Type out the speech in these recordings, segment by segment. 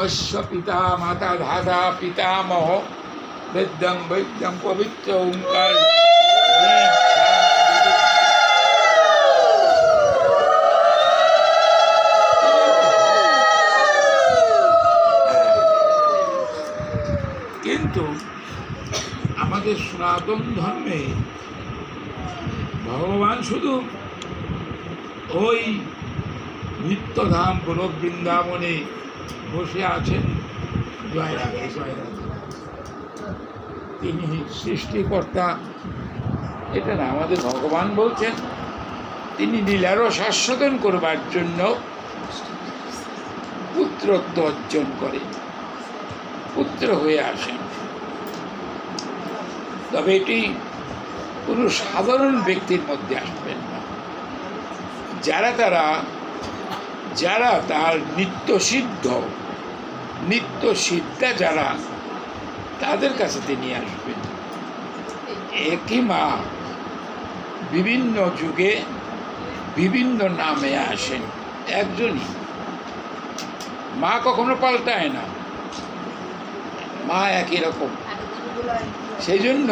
অশ্ব পিতা মাতা ধাতা পিতামহ বেদ্যং বৈদ্যং পবিত্র ওঙ্কার। কিন্তু আমাদের সনাতন ধর্মে ভগবান শুধু ওই নিত্যধাম গোলক বৃন্দাবনে বসে আছেন, জয় রাধে জয় রাধে, তিনি সৃষ্টিকর্তা এটা না। আমাদের ভগবান বলছেন তিনি লীলারস আস্বাদন করবার জন্য পুত্রত্ব অর্জন করেন, পুত্র হয়ে আসেন। তবে এটি কোনো সাধারণ ব্যক্তির মধ্যে আসবেন না। যারা তার নিত্য সিদ্ধা যারা, তাদের কাছে তিনি আসবেন। একই মা বিভিন্ন যুগে বিভিন্ন নামে আসেন, একজনই মা, কখনো পাল্টায় না, মা একই রকম। সেই জন্য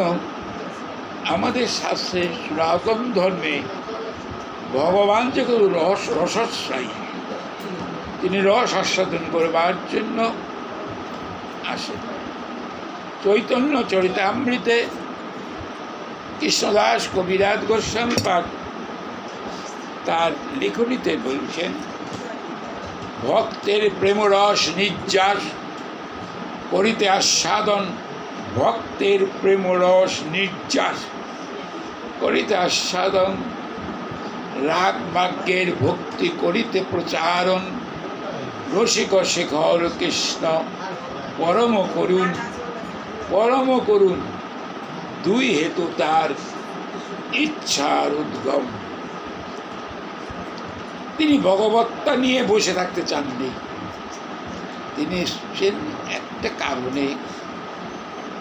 আমাদের শাস্ত্রে সনাতন ধর্মে ভগবান যে কোনো রসাশ্রয়ী, তিনি রস আস্বাদন করবার জন্য আসেন। চৈতন্য চরিতামৃতে কৃষ্ণদাস কবিরাজ গোস্বামী পাঠ তার লিখনীতে বলছেন, ভক্তের প্রেমরস নির্যাস করিতে আস্বাদন, ভক্তের প্রেমরস নির্যাস করিতে আস্বাদন, রাগ বাক্যের ভক্তি করিতে প্রচারণ, রসিক শেখর কৃষ্ণ পরম করুণ, দুই হেতু তার ইচ্ছার উদ্গম। তিনি ভগবত্তা নিয়ে বসে থাকতে চাননি, তিনি এসেছেন একটা কারণে,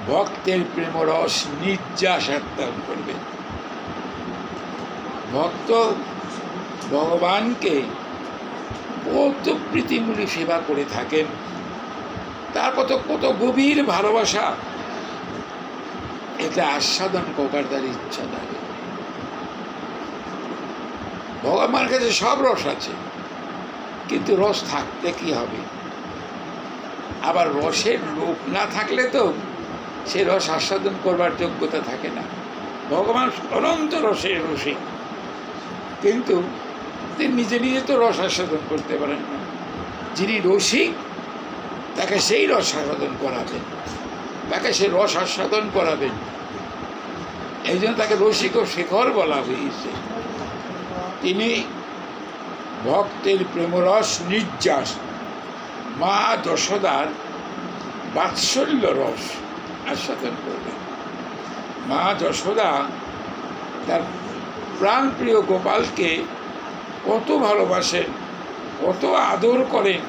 ভক্তের প্রেমরস নির্যাস করবেন। ভক্ত ভগবানকে কত প্রীতিমূলী সেবা করে থাকেন, তার কত গভীর ভালোবাসা, এটা আস্বাদন করবার তার ইচ্ছা থাকে। ভগবানের কাছে সব রস আছে, কিন্তু রস থাকতে কি হবে? আবার রসের লোভ না থাকলে তো সে রস আস্বাদন করবার যোগ্যতা থাকে না। ভগবান অনন্ত রসের রসিক, কিন্তু তিনি নিজে তো রস আস্বাদন করতে পারেন না। যিনি রসিক তাকে সেই রস আস্বাদন করাবেন, তাকে সে রস আস্বাদন করাবেন। এই জন্য তাকে রসিক ও শেখর বলা হয়েছে। তিনি ভক্তের প্রেমরস নির্যাস, মা যশোদার বাৎসল্য রস আস্বাদন করবেন। মা যশোদা তার প্রাণপ্রিয় গোপালকে কত ভালোবাসেন, কত আদর করেন,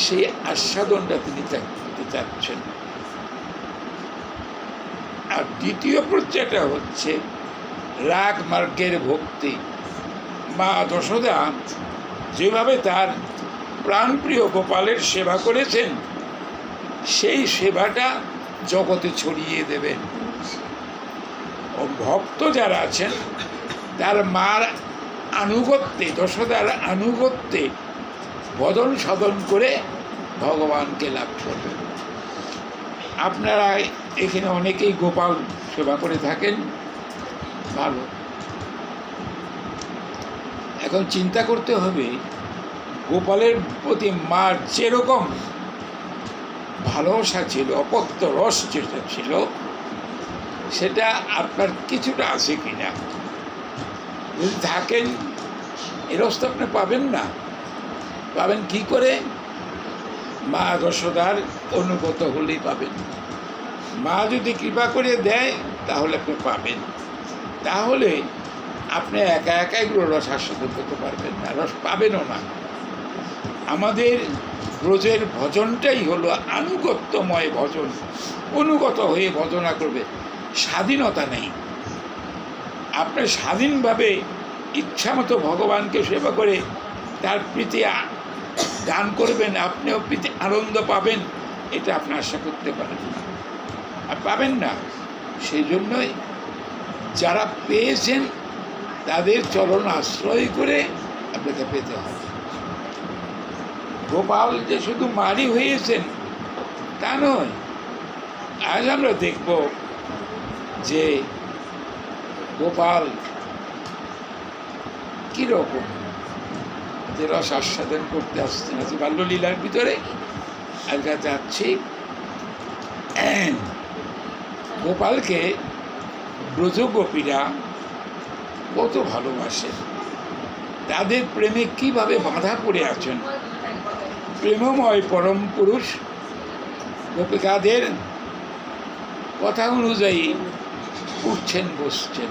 সেই আস্বাদনটা তিনি দিতে চাচ্ছেন। আর দ্বিতীয় পর্যায়টা হচ্ছে রাগ মার্গের ভক্তি। মা যশোদা যেভাবে তার প্রাণপ্রিয় গোপালের সেবা করেছেন, সেই সেবাটা জগতে ছড়িয়ে দেবেন। ও ভক্ত যারা আছেন তার মার আনুগত্যে, যশোদার আনুগত্যে ভজন সাধন করে ভগবানকে লাভ করবেন। আপনারা এখানে অনেকেই গোপাল সেবা করে থাকেন, ভালো। এখন চিন্তা করতে হবে, গোপালের প্রতি মার যেরকম ভালোবাসা ছিল, অপত্য রস যেটা ছিল, সেটা আপনার কিছুটা আছে কিনা। যদি থাকেন, এই রস তো আপনি পাবেন না। পাবেন কি করে? মা যশোদার অনুগত হলেই পাবেন। মা যদি কৃপা করে দেয় তাহলে আপনি পাবেন, তাহলে আপনি একা এগুলো রস আস্বাদন করতে পারবেন না, রস পাবেনও না। আমাদের ব্রজের ভজনটাই হলো আনুগত্যময় ভজন, অনুগত হয়ে ভজনা করবে। স্বাধীনতা নেই। আপনি স্বাধীনভাবে ইচ্ছামতো ভগবানকে সেবা করে তার প্রীতি গান করবেন, আপনিও আনন্দ পাবেন, এটা আপনি আশা করতে পারেন না, আর পাবেন না। সেই জন্যই যারা পেয়েছেন তাদের চরণ আশ্রয় করে আপনাকে পেতে হবে। গোপাল যে শুধু মারি হয়েছেন তা নয়। আজ আমরা দেখব যে গোপাল কীরকম যে রস আস্বাদন করতে আসছেন। আছে বাল্যলীলার ভিতরে আজকে যাচ্ছি। গোপালকে ব্রজগোপীরা কত ভালোবাসে, তাদের প্রেমে কিভাবে বাধা পড়ে আছেন। প্রেমময় পরম পুরুষ গোপিকাদের কথা অনুযায়ী উঠছেন বসছেন।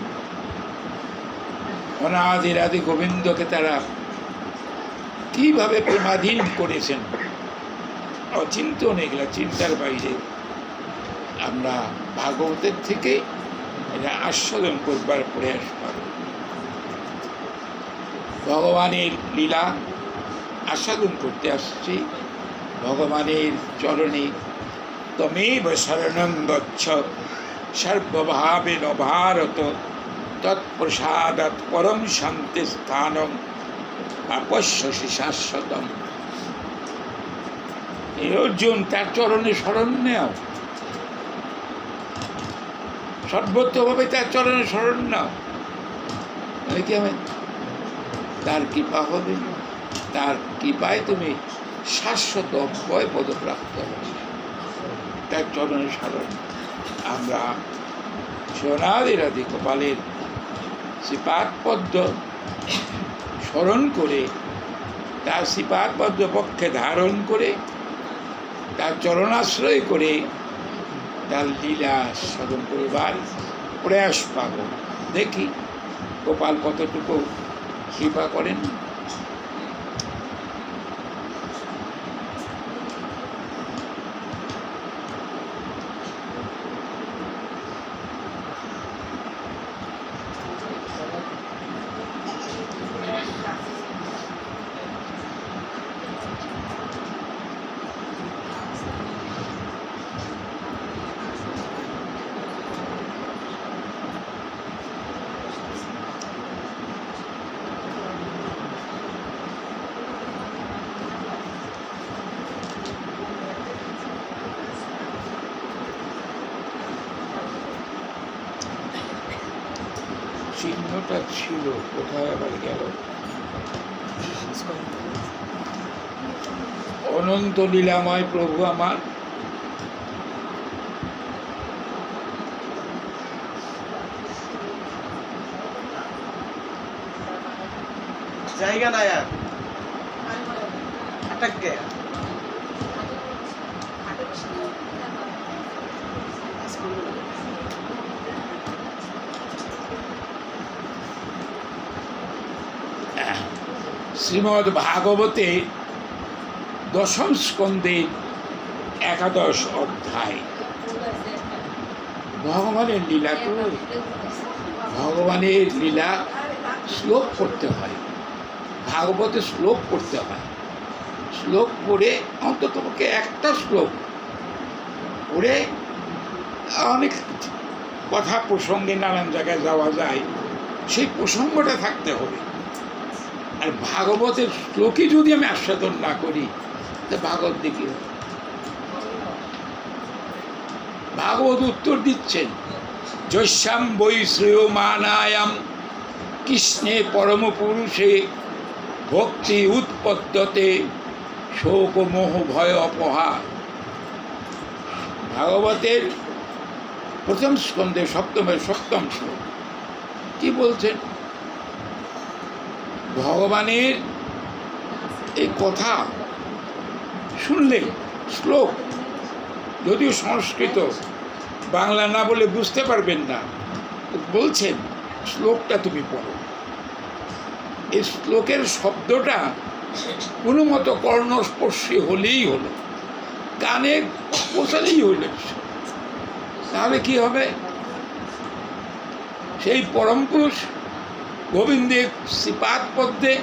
অনাদিরাদি গোবিন্দকে তারা কিভাবে প্রেমাধীন করেছেন, অচিন্তন, এগুলা চিন্তার বাইরে। আমরা ভাগবতের থেকে এটা আস্বাদন করবার প্রয়াস পাব। ভগবানের লীলা আস্বাদন করতে আসছি। ভগবানের চরণে তমেব শরণং গচ্ছ সর্বভাবেন ভারত তৎপ্রসাদাৎ পরম শান্তি স্থানম আপশ্যসি শাশ্বতম। এই অর্জুন, তার চরণে শরণ নেও, সর্বত্রভাবে তার চরণে শরণ নাও, কি হবে? তার কৃপা হবে, তার কৃপায় তুমি শাশ্বত অব্যয় পদপ্রাপ্ত হবে। তার চরণে শরণ। আমরা সোনাদিরাদি গোপালের শ্রীপাদ পদ্ম স্মরণ করে, তার শ্রীপাদ পদ্ম পক্ষে ধারণ করে, তার চরণাশ্রয় করে তার লীলা সাধন করবার প্রয়াস পাব। দেখি গোপাল কতটুকু কৃপা করেন। চিহ্নটা ছিল, কোথায় আবার গেল? অনন্ত লীলাময় প্রভু আমার, जाएगा ना यार, अटक गया। শ্রীমদ্ ভাগবতে দশম স্কন্ধের 11 অধ্যায়। ভগবানের লীলা তো, ভগবানের লীলা শ্লোক পড়তে হয়, ভাগবতে শ্লোক পড়তে হয়। শ্লোক পড়ে অন্তত পক্ষে একটা শ্লোক পড়ে, অনেক কথা প্রসঙ্গে নানান জায়গায় যাওয়া যায়, সেই প্রসঙ্গটা থাকতে হবে। আর ভাগবতের শ্লোকই যদি আমি আস্বাদন না করি, তা ভাগবত দেখি। ভাগবত উত্তর দিচ্ছেন, যস্যাম বৈ শ্রেয়মানায়াম কৃষ্ণে পরম পুরুষে ভক্তি উৎপদ্যতে শোক মোহ ভয় অপহা। ভাগবতের প্রথম স্কন্ধে সপ্তম শ্লোক কি বলছেন? ভগবানের এই কথা শুনলে, শ্লোক যদিও সংস্কৃত, বাংলা না বলে বুঝতে পারবেন না, বলছেন শ্লোকটা তুমি পড়ো। এই শ্লোকের শব্দটা কোনো মতো কর্ণস্পর্শী হলেই হলো, কানে পৌঁছালেই হইল, তাহলে কি হবে? সেই পরম পুরুষ গোবিন্দের শ্রীপাদ পদ্মে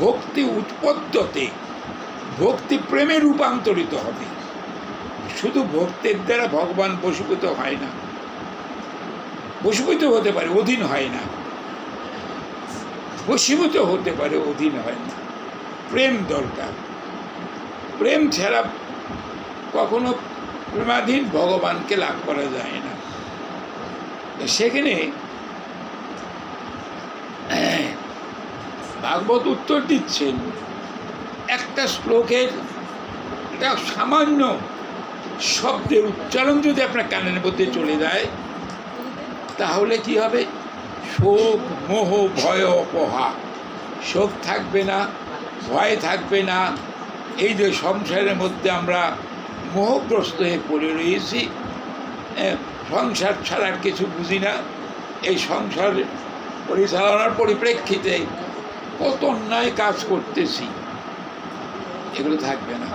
ভক্তি উৎপদ্যতে, ভক্তি প্রেমে রূপান্তরিত হবে। শুধু ভক্তের দ্বারা ভগবান বশীভূত হয় না, বশীভূত হতে পারে, অধীন হয় না। বশীভূত হতে পারে, অধীন হয় না। প্রেম দরকার। প্রেম ছাড়া কখনো প্রেমাধীন ভগবানকে লাভ করা যায় না। সেখানে ভাগবত উত্তর দিচ্ছেন, একটা শ্লোকের একটা সামান্য শব্দের উচ্চারণ যদি আপনার কানের মধ্যে চলে যায়, তাহলে কি হবে? শোক, মোহ, ভয়, অপহা। শোক থাকবে না, ভয় থাকবে না। এই যে সংসারের মধ্যে আমরা মোহগ্রস্ত হয়ে পড়ে রয়েছি, সংসার ছাড়া আর কিছু বুঝি না, এই সংসার পরিচালনার পরিপ্রেক্ষিতে কত অন্যায় কাজ করতেছি, এগুলো থাকবে না।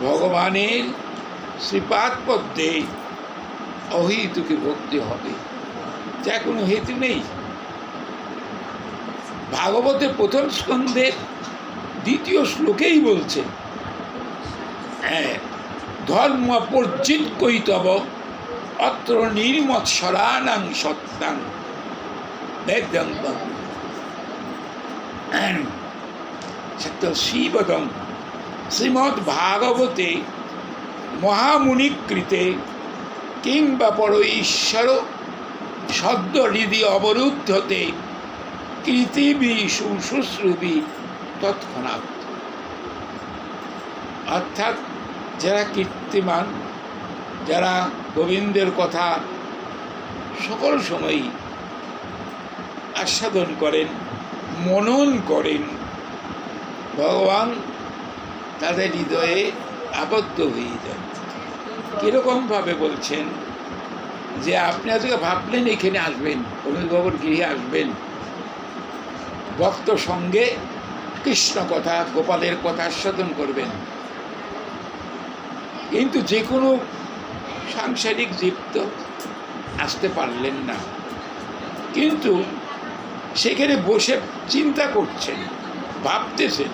ভগবানের শ্রীপাদ পদ্মে অহেতুকে ভক্তি হবে, যা কোনো হেতু নেই। ভাগবতের প্রথম স্কন্ধের 2য় শ্লোকেই বলছে, ধর্ম পর্জিত কৈতব অত্র নির্মৎসরানাং সত্যাং বেদং শিবদং শ্রীমদ্ ভাগবতে মহামুনিকৃতে কিংবা পর ঈশ্বর সদ্য হৃদি অবরুদ্ধতে কৃতিবি শুশ্রুবি তৎক্ষণাৎ। অর্থাৎ যারা কীর্তিমান, যারা গোবিন্দের কথা সকল সময়ই আস্বাদন করেন, মনন করেন, ভগবান তাদের হৃদয়ে আবদ্ধ হয়ে যান। কীরকমভাবে বলছেন যে আপনি আজকে ভাবলেন এখানে আসবেন, অমিবাবুর গৃহে আসবেন, ভক্ত সঙ্গে কৃষ্ণ কথা, গোপালের কথা আস্বাদন করবেন, কিন্তু যে কোনো সাংসারিক জীব তো আসতে পারলেন না, কিন্তু সেখানে বসে চিন্তা করছেন, ভাবতেছেন,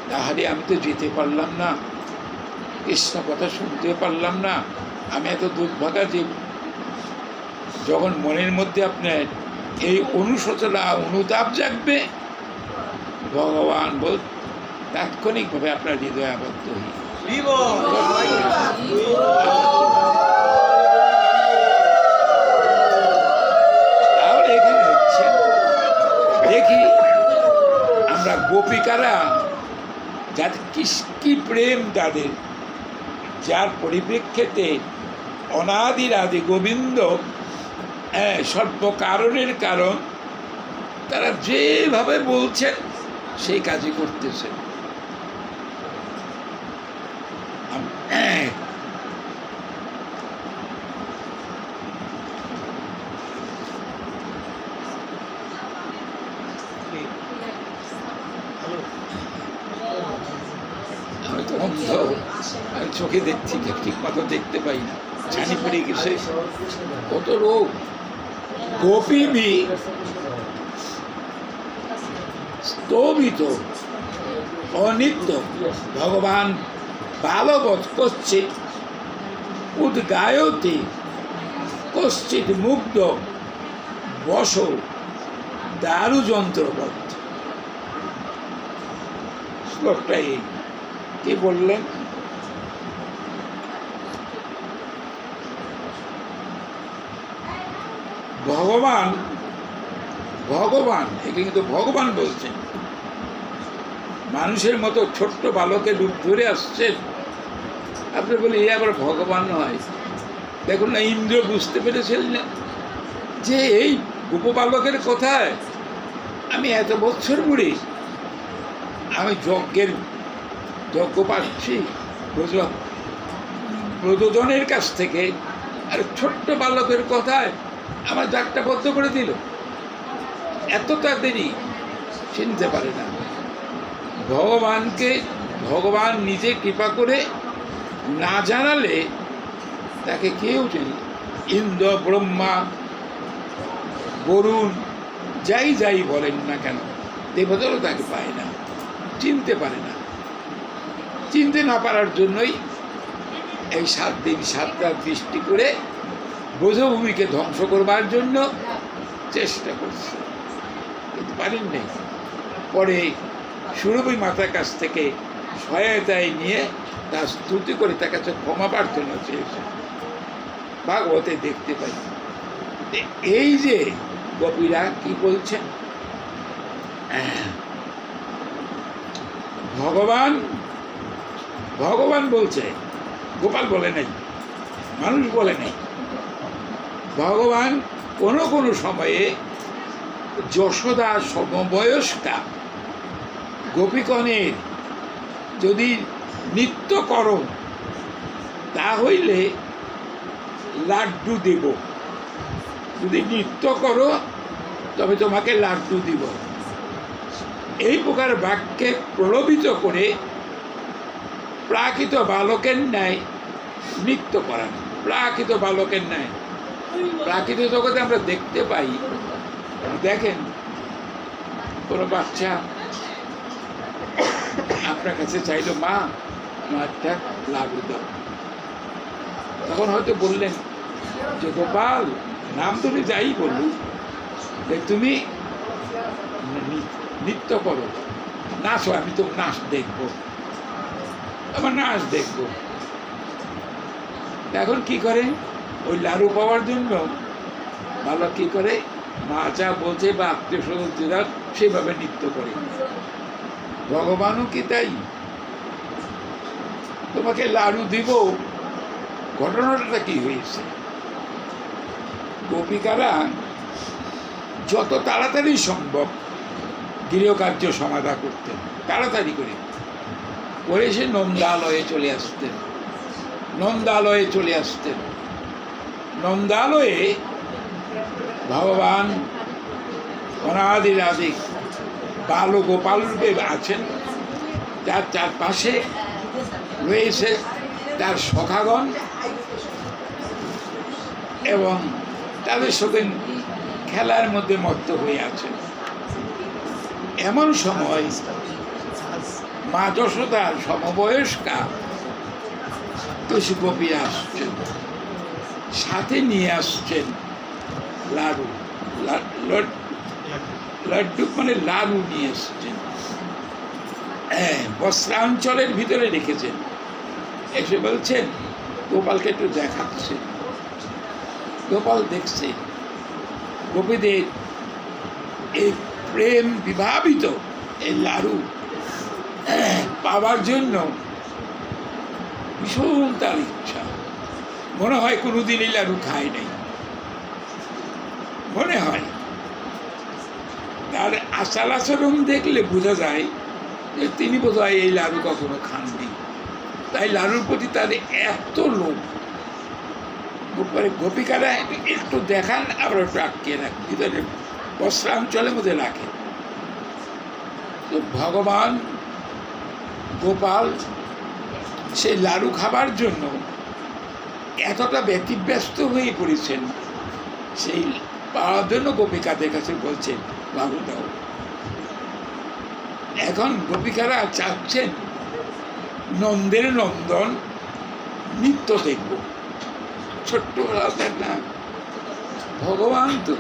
তাহলে আমি তো যেতে পারলাম না, কৃষ্ণ কথা শুনতে পারলাম না, আমি এত দুর্ভাগা জীব। যখন মনের মধ্যে আপনার এই অনুশোচনা, অনুতাপ জাগবে, ভগবান বল তাৎক্ষণিকভাবে আপনার হৃদয় আবদ্ধ হয়ে তাহলে এখানে হচ্ছে, দেখি আমরা গোপিকারা যাদের কি প্রেম তাদের, যার পরিপ্রেক্ষিতে অনাদির আদি গোবিন্দ সর্বকারণের কারণ, তারা যেভাবে বলছেন সেই কাজই করতেছেন। আমি তো অন্ধ, আমি চোখে দেখছি, ঠিক মতো দেখতে পাই না, ছানি পড়ে গেছে, কত রোগ। গোপীবি স্তোভিত অনিত্য ভগবান ভালবৎ কশ্চিৎ উদ্গায়তে কশ্চিৎ মুগ্ধ বশ দারুযন্ত্রবৎ। শ্লোকটাই কি বললেন? ভগবান, ভগবান একে কিন্তু ভগবান বলছেন, মানুষের মতো ছোট্ট বালকের রূপ ধরে আসছেন। আপনি বলি এ আবার ভগবান নয়। দেখুন না, ইন্দ্র বুঝতে পেরেছিলেন যে এই গোপবালকের কথায় আমি এত বছর বুড়ি, আমি যজ্ঞ পাচ্ছি ব্রতজনের কাছ থেকে, আর ছোট্ট বালকের কথায় আমার যাত্রা বদ্ধ করে দিল। এত তাড়াতাড়ি চিনতে পারে না ভগবানকে। ভগবান নিজে কৃপা করে না জানালে তাকে কেউ চেনে। ইন্দ্র, ব্রহ্মা, বরুণ যাই বলেন না কেন, দেবতারও তাকে পায় না, চিনতে পারে না। চিনতে না পারার জন্যই এই 7 দিন 7 রাত বৃষ্টি করে বোধভূমিকে ধ্বংস করবার জন্য চেষ্টা করছে, কিন্তু পারেন নাই। পরে সুরভী মাতার কাছ থেকে সহায়তায় নিয়ে তার স্তুতি করে তার কাছে ক্ষমা প্রার্থনা চেয়েছে, ভাগবতে দেখতে পাই। এই যে গোপীরা কি বলছেন, ভগবান ভগবান বলছে, গোপাল বলে নাই, মানুষ বলে নাই। ভগবান কোনো কোনো সময়ে যশোদা সমবয়স্কা গোপীগণের যদি নৃত্য করো তা হইলে লাড্ডু দেব, যদি নৃত্য করো তবে তোমাকে লাড্ডু দিব, এই প্রকার বাক্যে প্রলোভিত করে প্রাকৃত বালকের ন্যায় নৃত্য করান। প্রাকৃত বালকের ন্যায় প্রাকৃত জগতে আমরা দেখতে পাই, দেখেন কোনো বাচ্চা আপনার কাছে চাইলো, মা আমার একটা লাড্ডু দাও, তখন হয়তো বললেন যে গোপাল, নাম তুমি যাই বললু, তুমি নৃত্য করো, নাচো, আমি তো নাচ দেখবো, আমার নাচ দেখবো। এখন কি করে, ওই লাড়ু পাওয়ার জন্য বালক কি করে, মা যা বলছে বা আত্মীয় স্বজনরা সেভাবে নৃত্য করে। ভগবানও কি তাই, তোমাকে লাড়ু দিব। ঘটনাটা কি হয়েছে, গোপিকারা যত তাড়াতাড়ি সম্ভব গৃহকার্য সমাধা করতেন, তাড়াতাড়ি করে সে নন্দালয়ে চলে আসতেন। নন্দালয়ে ভগবান অনাদিরাদি বাল গোপাল রূপে আছেন, যার চারপাশে রয়েছে তার সখাগণ এবং তাদের সঙ্গে খেলার মধ্যে মত্ত হয়ে আছেন। এমন সময় মা যশোদার সমবয়স্কা কিছু গোপী আসছেন, সাথে নিয়ে আসছেন লাড্ডু, লাড্ডু মানে লাড্ডু নিয়ে আসছেন, বস্ত্রাঞ্চলের ভিতরে রেখেছেন। এসে বলছেন গোপালকে একটু দেখাচ্ছে। গোপাল দেখছে গোপীদের এই প্রেম বিভাবিত এই লাড়ু পাওয়ার জন্য ভীষণ তার ইচ্ছা। মনে হয় কোনোদিন এই লাড়ু খায় নাই, মনে হয়। তার আচার আচরণ দেখলে বোঝা যায় যে তিনি বোধহয় এই লাড়ু কখনো খাননি, তাই লাড়ুর প্রতি তার এত লোভ। গোপিকারা একটু দেখান, আবার একটু আটকে রাখেন, ভিতরে বস্ত্রাঞ্চলের মধ্যে রাখেন। তো ভগবান গোপাল সেই লাড়ু খাবার জন্য এতটা ব্যতিব্যস্ত হয়ে পড়েছেন, সেই পাওয়ার জন্য গোপিকাদের কাছে বলছেন বাবু দাও। এখন গোপিকারা চাচ্ছেন নন্দের নন্দন নৃত্য দেখব। ছোট্ট না, ভগবান তো,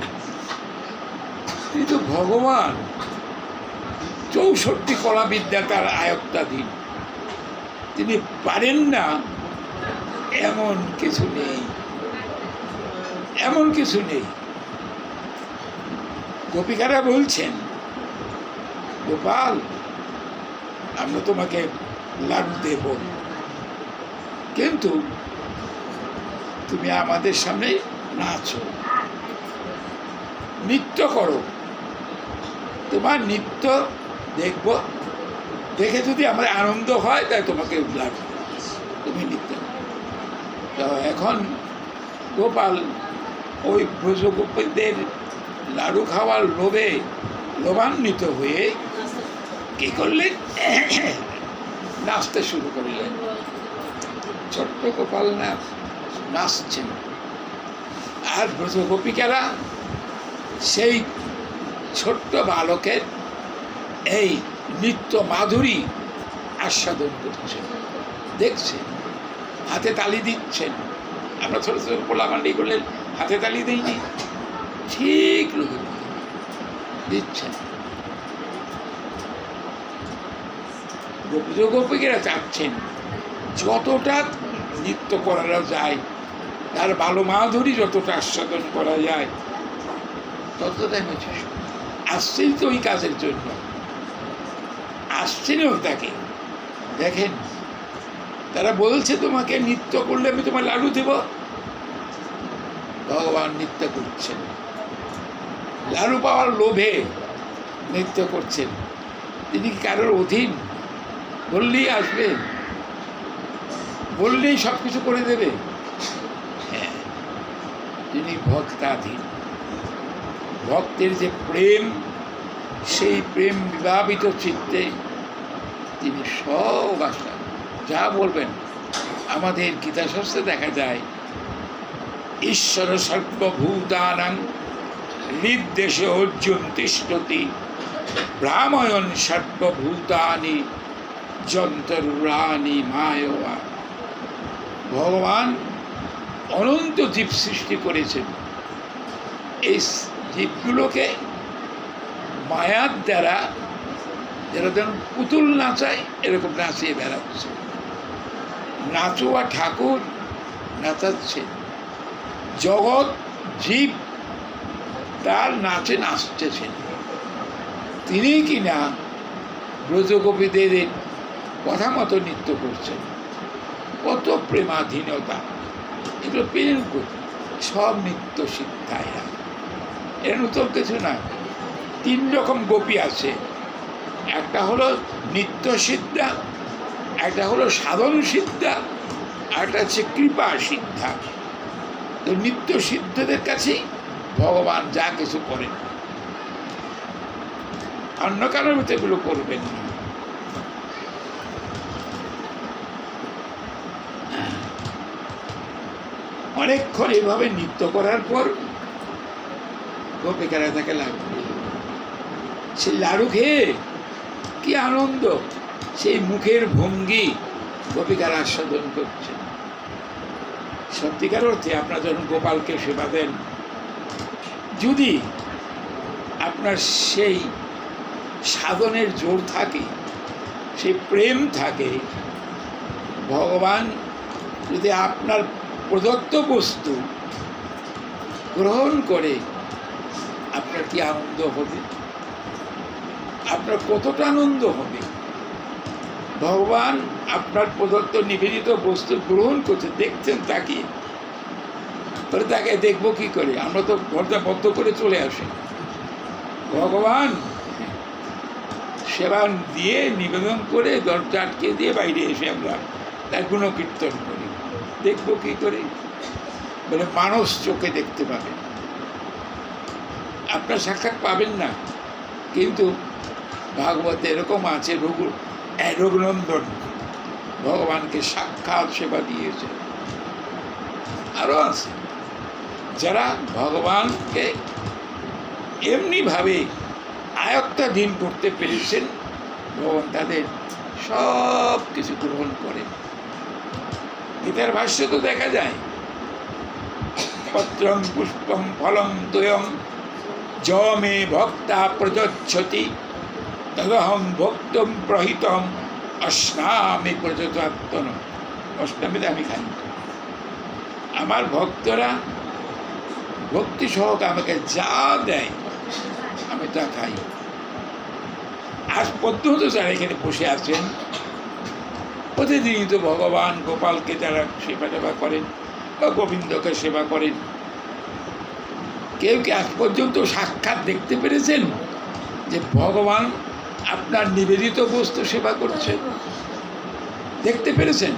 তিনি তো ভগবান, 64 কলা বিদ্যা তার আয়ত্তাধীন, তিনি পারেন না এমন কিছু নেই, এমন কিছু নেই। গোপিকারা বলছেন গোপাল আমরা তোমাকে লাড্ডু দেব, কিন্তু তুমি আমাদের সামনে নাচো, নৃত্য করো, তোমার নৃত্য দেখব, দেখে যদি আমার আনন্দ হয় তাই তোমাকে লাড্ডু, তুমি নৃত্য। তো এখন গোপাল ওই ব্রজগোপীদের লাড়ু খাওয়ার লোভে লোভান্বিত হয়ে কি করলেন, নাচতে শুরু করলেন। ছোট্ট গোপাল নাচছেন, আর ব্রজগোপিকারা সেই ছোট্ট বালকের এই নৃত্য মাধুরী আস্বাদন করছেন। দেখছেন, হাতে তালি দিচ্ছেন। আমরা ছোট ছোট পোলামান্ডি করলে হাতে তালি দিইনি, ঠিক লোকে দিচ্ছেন। গোপীরা চাচ্ছেন যতটা নৃত্য করা যায়, তার ভালো মাধুরী যতটা আস্বাদন করা যায় ততটাই আসছেই তো ওই কাজের জন্য, আসছেনও তাকে। দেখেন, তারা বলছে তোমাকে নৃত্য করলে আমি তোমার লাডু দেব। ভগবান নৃত্য করছেন, লাডু পাওয়ার লোভে নৃত্য করছেন। তিনি কি কারোর অধীন? বললেই আসবে, বললেই সব কিছু করে দেবে? হ্যাঁ, তিনি ভক্তাধীন। ভক্তের যে প্রেম, সেই প্রেম বিভাবিত চিত্তে তিনি সব আশা যা বলবেন। আমাদের গীতাশাস্ত্রে দেখা যায়, ঈশ্বর সর্বভূতানাং হৃদ্দেশে অর্জুন তিষ্ঠতি, ভ্রাময়ন সর্বভূতানি যন্তরুরানি মায়া। ভগবান অনন্ত জীব সৃষ্টি করেছেন। এই জীবগুলোকে মায়ার দ্বারা যারা যেন পুতুল নাচায় এরকম নাচিয়ে বেড়াচ্ছে। নাচুয়া ঠাকুর নাচাচ্ছে, জগৎ জীব তার নাচে নাচতেছেন। তিনি কিনা ব্রজগোপীদের কথা মতো নৃত্য করছেন। কত প্রেমাধীনতা! এগুলো প্রেম সব নিত্য সিদ্ধায়রা, এর নতুন কিছু না। 3 রকম গোপী আছে, একটা হলো নিত্য সিদ্ধা, একটা হলো সাধন সিদ্ধা, আর একটা হচ্ছে কৃপা সিদ্ধা। তো নিত্য সিদ্ধদের কাছেই ভগবান যা কিছু করেন, অন্য কারোর মতো এগুলো করবেন না। অনেকক্ষণ এভাবে নৃত্য করার পর গোপিকারা তাকে লাডু, সেই লাডু খেয়ে কি আনন্দ! সেই মুখের ভঙ্গি গোপিকারা আস্বাদন করছে। সত্যিকার অর্থে আপনার যখন গোপালকে সেবা দেন, যদি আপনার সেই সাধনের জোর থাকে, সেই প্রেম থাকে, ভগবান যদি আপনার প্রদত্ত বস্তু গ্রহণ করে, আপনার কি আনন্দ হবে! আপনার কতটা আনন্দ হবে! ভগবান আপনার প্রদত্ত নিবেদিত বস্তু গ্রহণ করছে, দেখছেন তাকিয়ে। পরে তাকে দেখবো কি করে? আমরা তো ঘরটা বদ্ধ করে চলে আসি। ভগবান সেবা দিয়ে নিবেদন করে দরজা আটকে দিয়ে বাইরে এসে আমরা তার গুণকীর্তন করি। দেখবো কি করে? বলে মানুষ চোখে দেখতে পাবেন, আপনার সাক্ষাৎ পাবেন না। কিন্তু ভাগবতে এরকম আছে, রঘুনন্দন ভগবানকে সাক্ষাৎ সেবা দিয়েছে। আরও আছে যারা ভগবানকে এমনিভাবে আয়ত্তাধীন করতে পেরেছেন, ভগবান তাদের সব কিছু গ্রহণ করেন। গীতার ভাষ্য তো দেখা যায়, পত্রং পুষ্পং ফলং তোয়ং য মে ভক্তা প্রযচ্ছতি তদহং ভক্তম প্রহিতম অশ্নামি প্রযতাত্মন। অষ্টমীতে আমি খাই, আমার ভক্তরা ভক্তি সহকারে আমাকে যা দেয় আমি তা খাই। আজ পর্যন্ত যারা এখানে বসে আছেন, প্রতিদিনই তো ভগবান গোপালকে যারা সেবা করেন বা গোবিন্দকে সেবা করেন, কেউ কি আজ পর্যন্ত সাক্ষাৎ দেখতে পেরেছেন যে ভগবান আপনার নিবেদিত বস্তু সেবা করছেন? দেখতে পেরেছেন?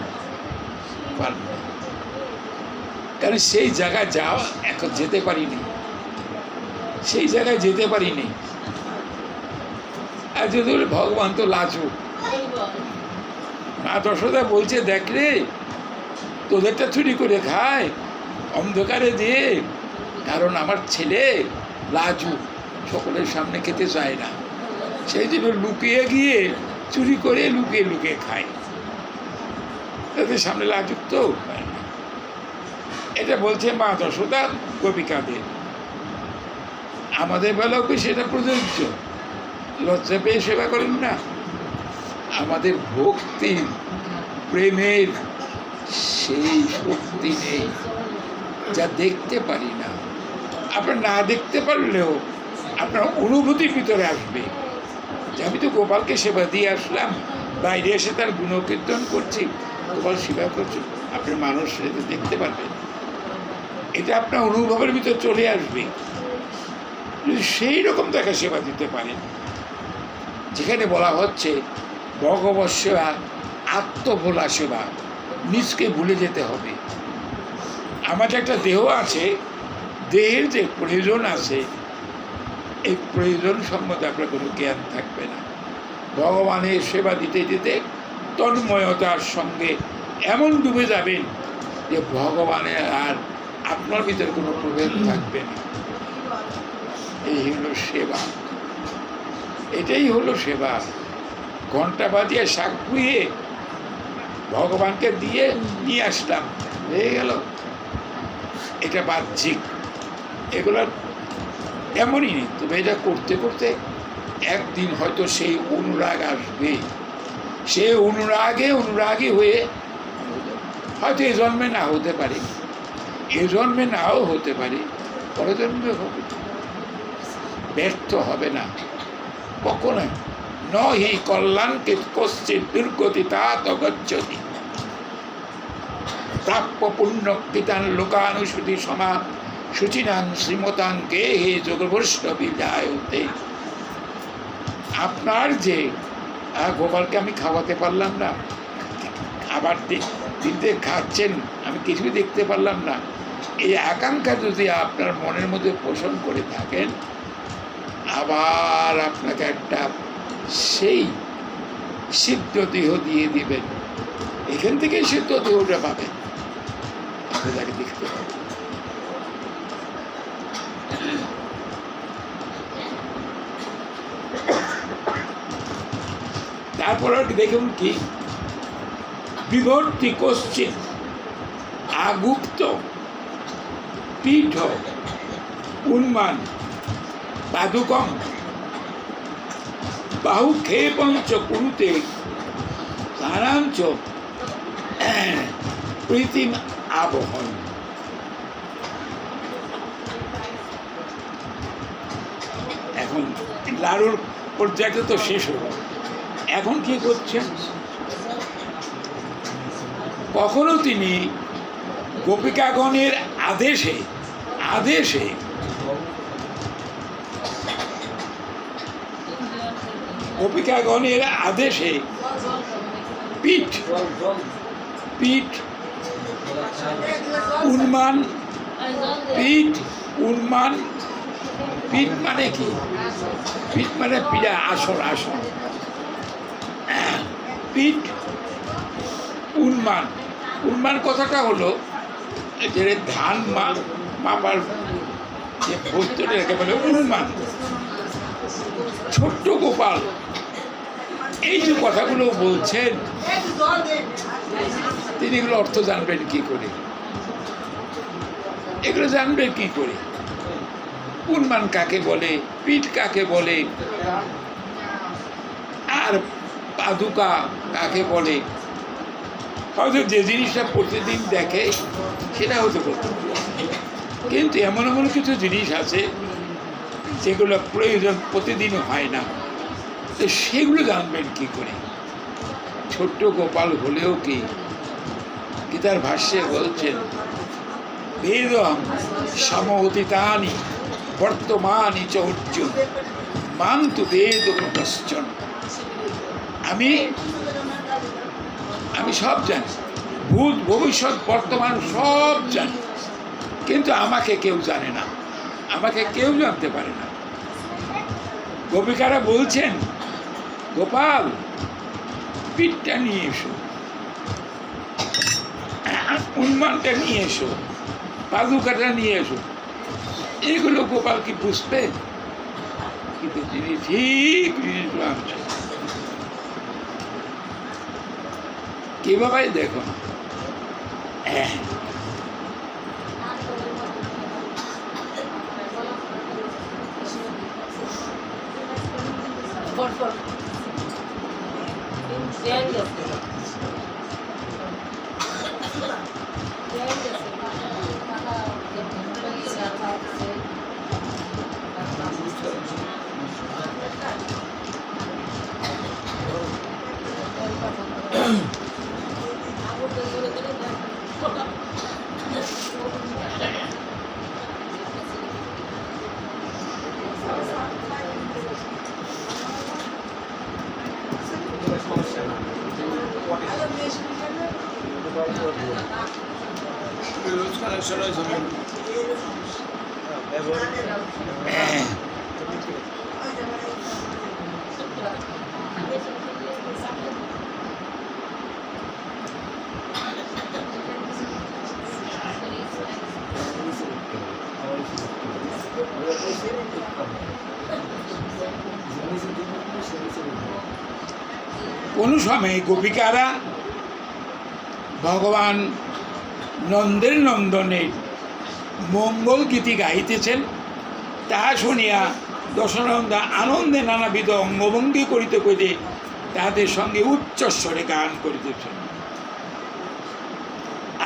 কারণ সেই জায়গায় যাওয়া এখন যেতে পারিনি, সেই জায়গায় যেতে পারিনি। আর যদি বলে ভগবান তো লাজুক, মা যশোদা বলছে, দেখ রে, তোদেরটা চুরি করে খায় অন্ধকারে দিয়ে, কারণ আমার ছেলে লাজুক, সকলের সামনে খেতে চায় না, সেই জন্য লুকিয়ে গিয়ে চুরি করে লুকিয়ে লুকিয়ে খায়। তাদের সামনে লাজুক তো পারে না। এটা বলছে মা যশোদা গোপিকাদের। আমাদের বেলাও কি সেটা প্রযোজ্য? লজ্জা পেয়ে সেবা করেন না? আমাদের ভক্তি প্রেমের সেই শক্তি নেই, যা দেখতে পারি না। আপনার না দেখতে পারলেও আপনার অনুভূতির ভিতরে আসবে যে আমি তো গোপালকে সেবা দিয়ে আসলাম, বাইরে এসে তার গুণকীর্তন করছি, গোপাল সেবা করছি। আপনার মানুষ সেটা দেখতে পারবেন, এটা আপনার অনুভবের ভিতর চলে আসবে। যদি সেই রকম তাকে সেবা দিতে পারেন, যেখানে বলা হচ্ছে ভগবৎ সেবা আত্মভোলা সেবা, নিজকে ভুলে যেতে হবে। আমাদের একটা দেহ আছে, দেহের যে প্রয়োজন আছে এই প্রয়োজন সম্বন্ধে আপনার কোনো জ্ঞান থাকবে না। ভগবানের সেবা দিতে দিতে তন্ময়তার সঙ্গে এমন ডুবে যাবেন যে ভগবানের আর আপনার ভিতরে কোনো প্রভেদ থাকবে না। এই হলো সেবা, এটাই হলো সেবা। ঘন্টা বাজিয়ে শাক ধুয়ে ভগবানকে দিয়ে নিয়ে আসলাম, হয়ে গেল। এটা বাহ্যিক, এগুলো এমনই নেই। তবে এটা করতে করতে একদিন হয়তো সেই অনুরাগ আসবে। সে অনুরাগী হয়ে হয়তো এ জন্মে না হতে পারে, এ জন্মে নাও হতে পারে, পরের জন্মে হবে। ব্যর্থ হবে না কখনোই। নহি কল্যাণকে কশ্চিৎ দুর্গতি তাত গচ্ছতি। প্রাপ্য পুণ্য কৃতান লোকানুসূতি সমা সুচিনান শ্রীমতান কে হে যোগবৈষ্ণবী জায়তে। আপনার যে গোপালকে আমি খাওয়াতে পারলাম না, আবার দিতে খাচ্ছেন, আমি কিছুই দেখতে পারলাম না, এই আকাঙ্ক্ষা যদি আপনার মনের মধ্যে পোষণ করে থাকেন, আবার আপনাকে একটা সেই সিদ্ধ দেহ দিয়ে দিবেন। এখান থেকেই সিদ্ধ দেহটা পাবেন, তাকে দেখতে পাবেন। তারপর দেখুন কি বিভর্তি কশ্চিৎ আগুপ্ত পীঠ উন্মান পাদুকম বাহুক্ষেপঞ্চ কুরুতে তারাঞ্চ প্রীতিম আবহন। এখন লাড়ুর পর্যায়টা তো শেষ হলো, এখন কি করছেন? কখনো তিনি গোপিকাগণের আদেশে গোপিকাগণের আদেশে পীঠ উন্মান পীঠ মানে কি? পীঠ মানে পীড়া, আসন। পীঠ উন্মান কথাটা হলো যে ধান মাপার যে বস্তুটা একেবারে উন্মান। ছোট্ট গোপাল এই যে কথাগুলো বলছেন, তিনি এগুলো অর্থ জানবেন কি করে? এগুলো জানবেন কি করে? উন্মান কাকে বলে, পীঠ কাকে বলে, আর পাদুকা কাকে বলে? হয়তো যে জিনিসটা প্রতিদিন দেখে সেটা হতে পারে, কিন্তু এমন কিছু জিনিস আছে যেগুলো প্রয়োজন প্রতিদিন হয় না, তো সেগুলো জানবেন কি করে? ছোট্ট গোপাল হলেও কি গীতার ভাষ্যে বলছেন বেদম সমঅতীতানি বর্তমানি চ অর্জুন মান্তু বেদ কশ্চন। আমি সব জানি, ভূত ভবিষ্যৎ বর্তমান সব জানি, কিন্তু আমাকে কেউ জানে না, আমাকে কেউ জানতে পারে না। গোপিকারা বলছেন গোপাল পিঠটা নিয়ে এসো, উন্মানটা নিয়ে এসো, পাদুকাটা নিয়ে এসো। এগুলো গোপাল কি বুঝবে? কিন্তু তিনি ঠিক জিনিসগুলো আনছেন। কিভাবে দেখো না কোনো সময় গোপিকারা ভগবান নন্দের নন্দনের মঙ্গল গীতি গাইতেছেন, তাহা শুনিয়া দশনন্দা আনন্দে নানাবিধ অঙ্গভঙ্গি করিতে করিতে তাহাদের সঙ্গে উচ্চস্বরে গান করিতেছেন।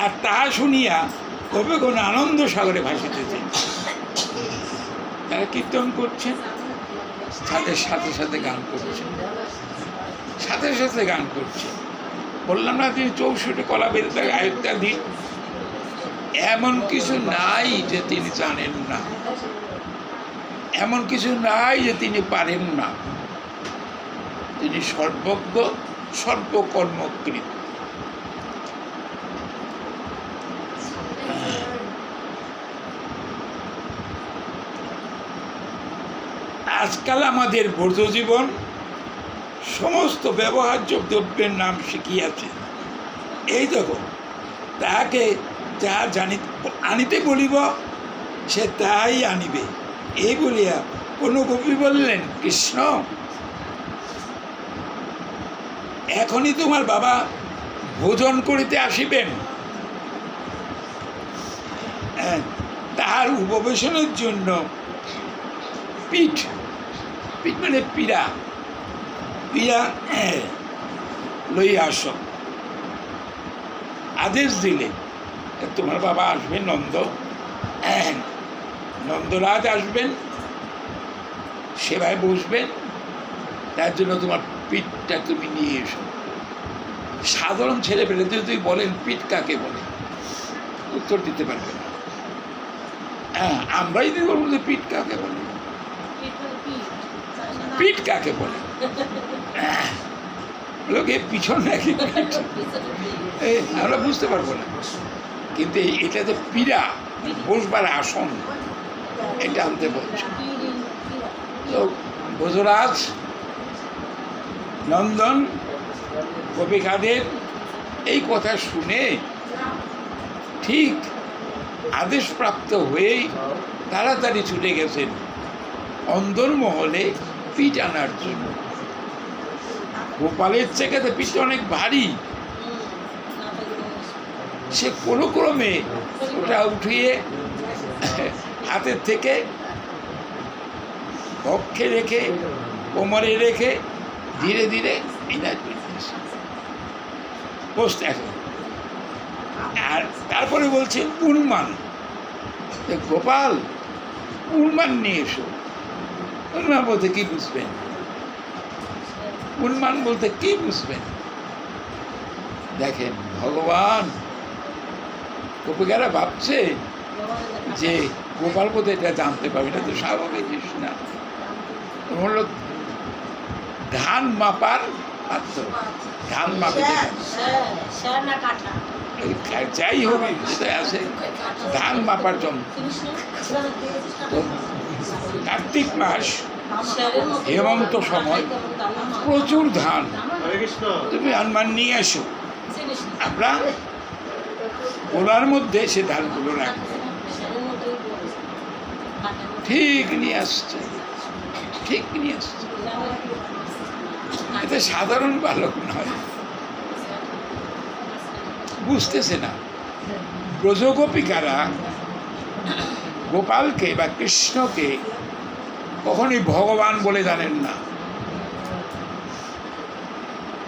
আর তাহা শুনিয়া কবিগণ আনন্দ সাগরে ভাসিতেছেন। তারা কীর্তন করছেন, তাদের সাথে সাথে গান করছেন, সাথে সাথে গান করছে। বললাম না তিনি 64 কলা বেদে আয়ত্তাধীন, এমন কিছু নাই যে তিনি জানেন না, এমন কিছু নাই যে তিনি পারেন না। তিনি সর্বজ্ঞ, সর্বকর্মকৃত। আজকাল আমাদের ব্রজজীবন সমস্ত ব্যবহার্য দ্রব্যের নাম শিখিয়াছে। এই দেখো, তাহাকে যা আনিতে বলিব সে তাই আনিবে, এই বলিয়া কোনো গোপী বললেন, কৃষ্ণ এখনই তোমার বাবা ভোজন করিতে আসিবেন। তাহার উপবেশনের জন্য পিঠ মানে পীড়া লইয়া আস। আদেশ দিলে তোমার বাবা আসবেন, নন্দরাজ আসবেন, সেবায় বসবেন, তার জন্য তোমার পিঠটা তুমি নিয়ে এসো। সাধারণ ছেলে পেলে যদি বলেন পিঠ কাকে বলে, উত্তর দিতে পারবে না। আমরাই যদি বলবো যে পিঠ কাকে বলে, পিঠ কাকে বলে, লোকে পিছন নাকি পিঠ, আমরা বুঝতে পারবো না। কিন্তু এটাতে পীড়া, বসবার আসন, এটা আনতে বলছে। তো ব্রজরাজ নন্দন গোপিকাদের এই কথা শুনে ঠিক আদেশপ্রাপ্ত হয়েই তাড়াতাড়ি ছুটে গেছেন অন্দরমহলে পিঠ আনার জন্য। গোপালের চেকাতে পিঠটা অনেক ভারী, সে কোনো ক্রমে ওটা উঠিয়ে হাতের থেকে বক্ষে রেখে কোমরে রেখে ধীরে ধীরে বসতে আসে। আর তারপরে বলছে পুরমান, গোপাল পুরমান নিয়ে এসো। পুরমান বলতে কি বুঝবেন, পুরমান বলতে কি বুঝবেন? দেখেন ভগবান, গোপিকারা ভাবছে যে গোপাল বোধ এটা জানতে পারবে, এটা তো স্বাভাবিক জিনিস না। হলো ধান মাপার পাত্র, ধান মাপে যাই হোক যেটা আছে ধান মাপার জন্য। কার্তিক মাস, হেমন্ত সময়, প্রচুর ধান, তুমি আনমান নিয়ে আসো, আমরা ওনার মধ্যে সে ধানগুলো রাখবো। ঠিক নিয়ে আসছে, ঠিক নিয়ে আসছে। এটা সাধারণ বালক নয়, বুঝতেছে না। ব্রজগোপিকারা গোপালকে বা কৃষ্ণকে কখনোই ভগবান বলে জানেন না,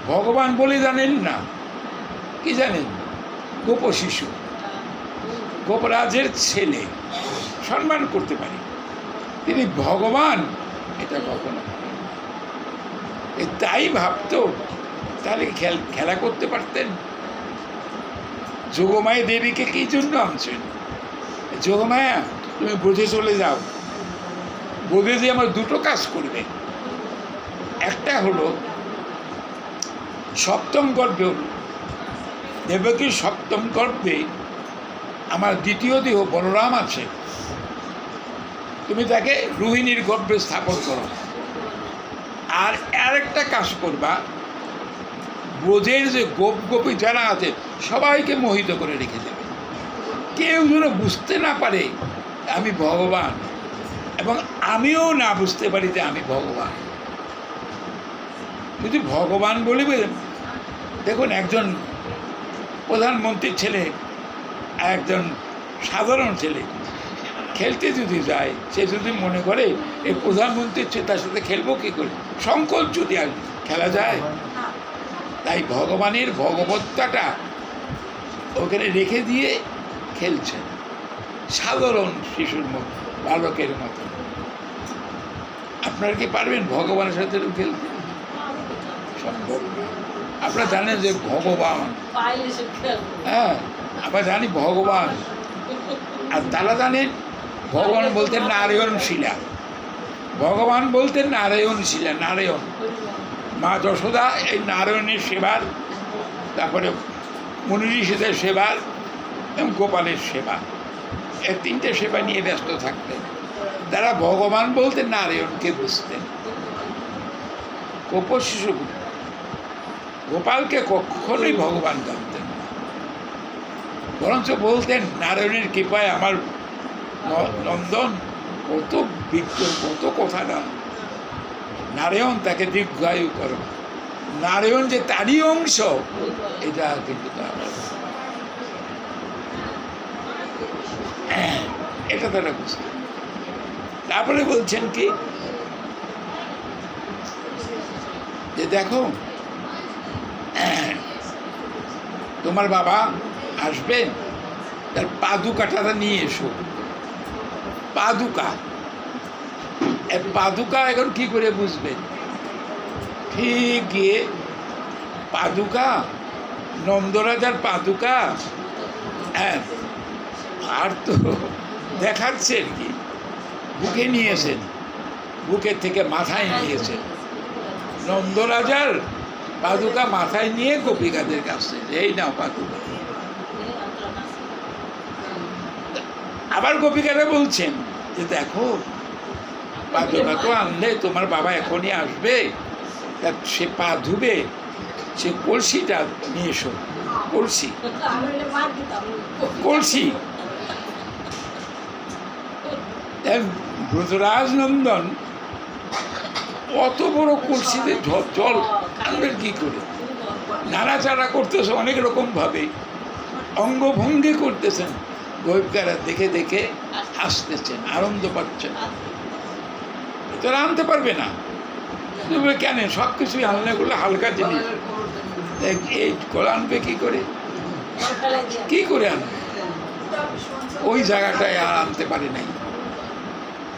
ভগবান বলে জানেন না। কি জানেন? গোপ শিশু, গোপরাজের ছেলে, সম্মান করতে পারি, তিনি ভগবান এটা কখনো ভাবেন না। তাই ভাবতো, তাহলে খেলা করতে পারতেন। যোগমায়া দেবীকে কি জন্য আনছেন? যোগমায়া, তুমি ব্রজে চলে যাও, ব্রজে যে আমার দুটো কাজ করবে। একটা হলো সপ্তম গর্ভে, দেবকীর সপ্তম গর্ভে আমার দ্বিতীয় দেহ বলরাম আছে, তুমি তাকে রোহিণীর গর্ভে স্থাপন করো। আর আরেকটা কাজ করবা, ব্রজের যে গোপ গোপী যারা আছে সবাইকে মোহিত করে রেখে দেবে, কেউ যেন বুঝতে না পারে আমি ভগবান, এবং আমিও না বুঝতে পারি যে আমি ভগবান। যদি ভগবান বলিবে, দেখুন একজন প্রধানমন্ত্রীর ছেলে একজন সাধারণ ছেলে খেলতে যদি যায়, সে যদি মনে করে এই প্রধানমন্ত্রীর ছেলে, তার সাথে খেলবো কী করে? সংকল্প যদি আর খেলা যায়। তাই ভগবানের ভগবত্তাটা ওখানে রেখে দিয়ে খেলছেন সাধারণ শিশুর মতো, বালকের মতো। আপনারা কি পারবেন ভগবানের সাথে খেলতে? সম্ভব। আপনারা জানেন যে ভগবান, হ্যাঁ আমরা জানি ভগবান, আর তারা জানেন ভগবান বলতেন নারায়ণ শিলা, ভগবান বলতেন নারায়ণ শিলা, নারায়ণ। মা যশোদা এই নারায়ণের সেবার, তারপরে মুনি ঋষিদের সেবার এবং গোপালের সেবা, এই তিনটে সেবা নিয়ে ব্যস্ত থাকতেন। তারা ভগবান বলতেন নারায়ণকে বুঝতেন। গোপ শিশু গোপালকে কখনোই ভগবান জানতেন না, বরঞ্চ বলতেন নারায়ণের কৃপায় আমার নন্দন কত বিজ্ঞ, কত কথা না, নারায়ণ তাকে দীর্ঘায়ু করো, নারায়ণ যে তারই অংশ এটা কিন্তু এটা তারা বুঝতে। তারপরে বলছেন কি যে দেখো তোমার বাবা আসবেন, তার পাদুকাটা নিয়ে এসো। পাদুকা, পাদুকা এখন কি করে বুঝবেন? ঠিক গিয়ে পাদুকা, নন্দরাজার পাদুকা, হ্যাঁ, আর তো দেখাচ্ছেন কি বুকে নিয়েছেন, বুকের থেকে মাথায় নিয়েছেন। নন্দরাজার পাদুকা মাথায় নিয়ে গোপিকাদের কাছে, এই নাও পাদুকা। আবার গোপিকারা বলছেন যে দেখো পাদুকা তো আনলে, তোমার বাবা এখনই আসবে, সে পা ধুবে, সে কলসিটা নিয়ে এসো। কলসি, কলসি। ব্রজরাজ নন্দন অত বড় কলসিতে জল আনবেন কি করে? নাড়াচাড়া করতেছে অনেক রকম ভাবে, অঙ্গভঙ্গি করতেছেন, গোপিকারা দেখে দেখে হাসতেছেন, আনন্দ পাচ্ছেন। তোরা আনতে পারবে না, কেন? সব কিছুই আনলে গুলো হালকা জিনিস, এই কলা আনবে কি করে? কি করে আনবে? ওই জায়গাটায় আর আনতে পারে নাই।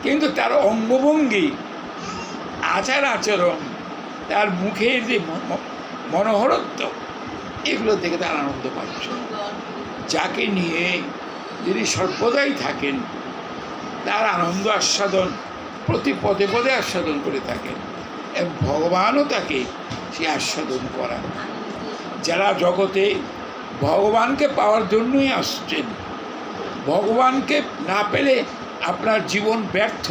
কিন্তু তার অঙ্গভঙ্গি, আচার আচরণ, তার মুখের যে মনোহরত্ব, এগুলো দেখে তার আনন্দ পাচ্ছে। যাকে নিয়ে যিনি সর্বদাই থাকেন, তার আনন্দ আস্বাদন প্রতি পদে পদে আস্বাদন করে থাকেন, এবং ভগবানও তাকে সে আস্বাদন করান। যারা জগতে ভগবানকে পাওয়ার জন্যই আসছেন, ভগবানকে না পেলে আপনার জীবন ব্যর্থ,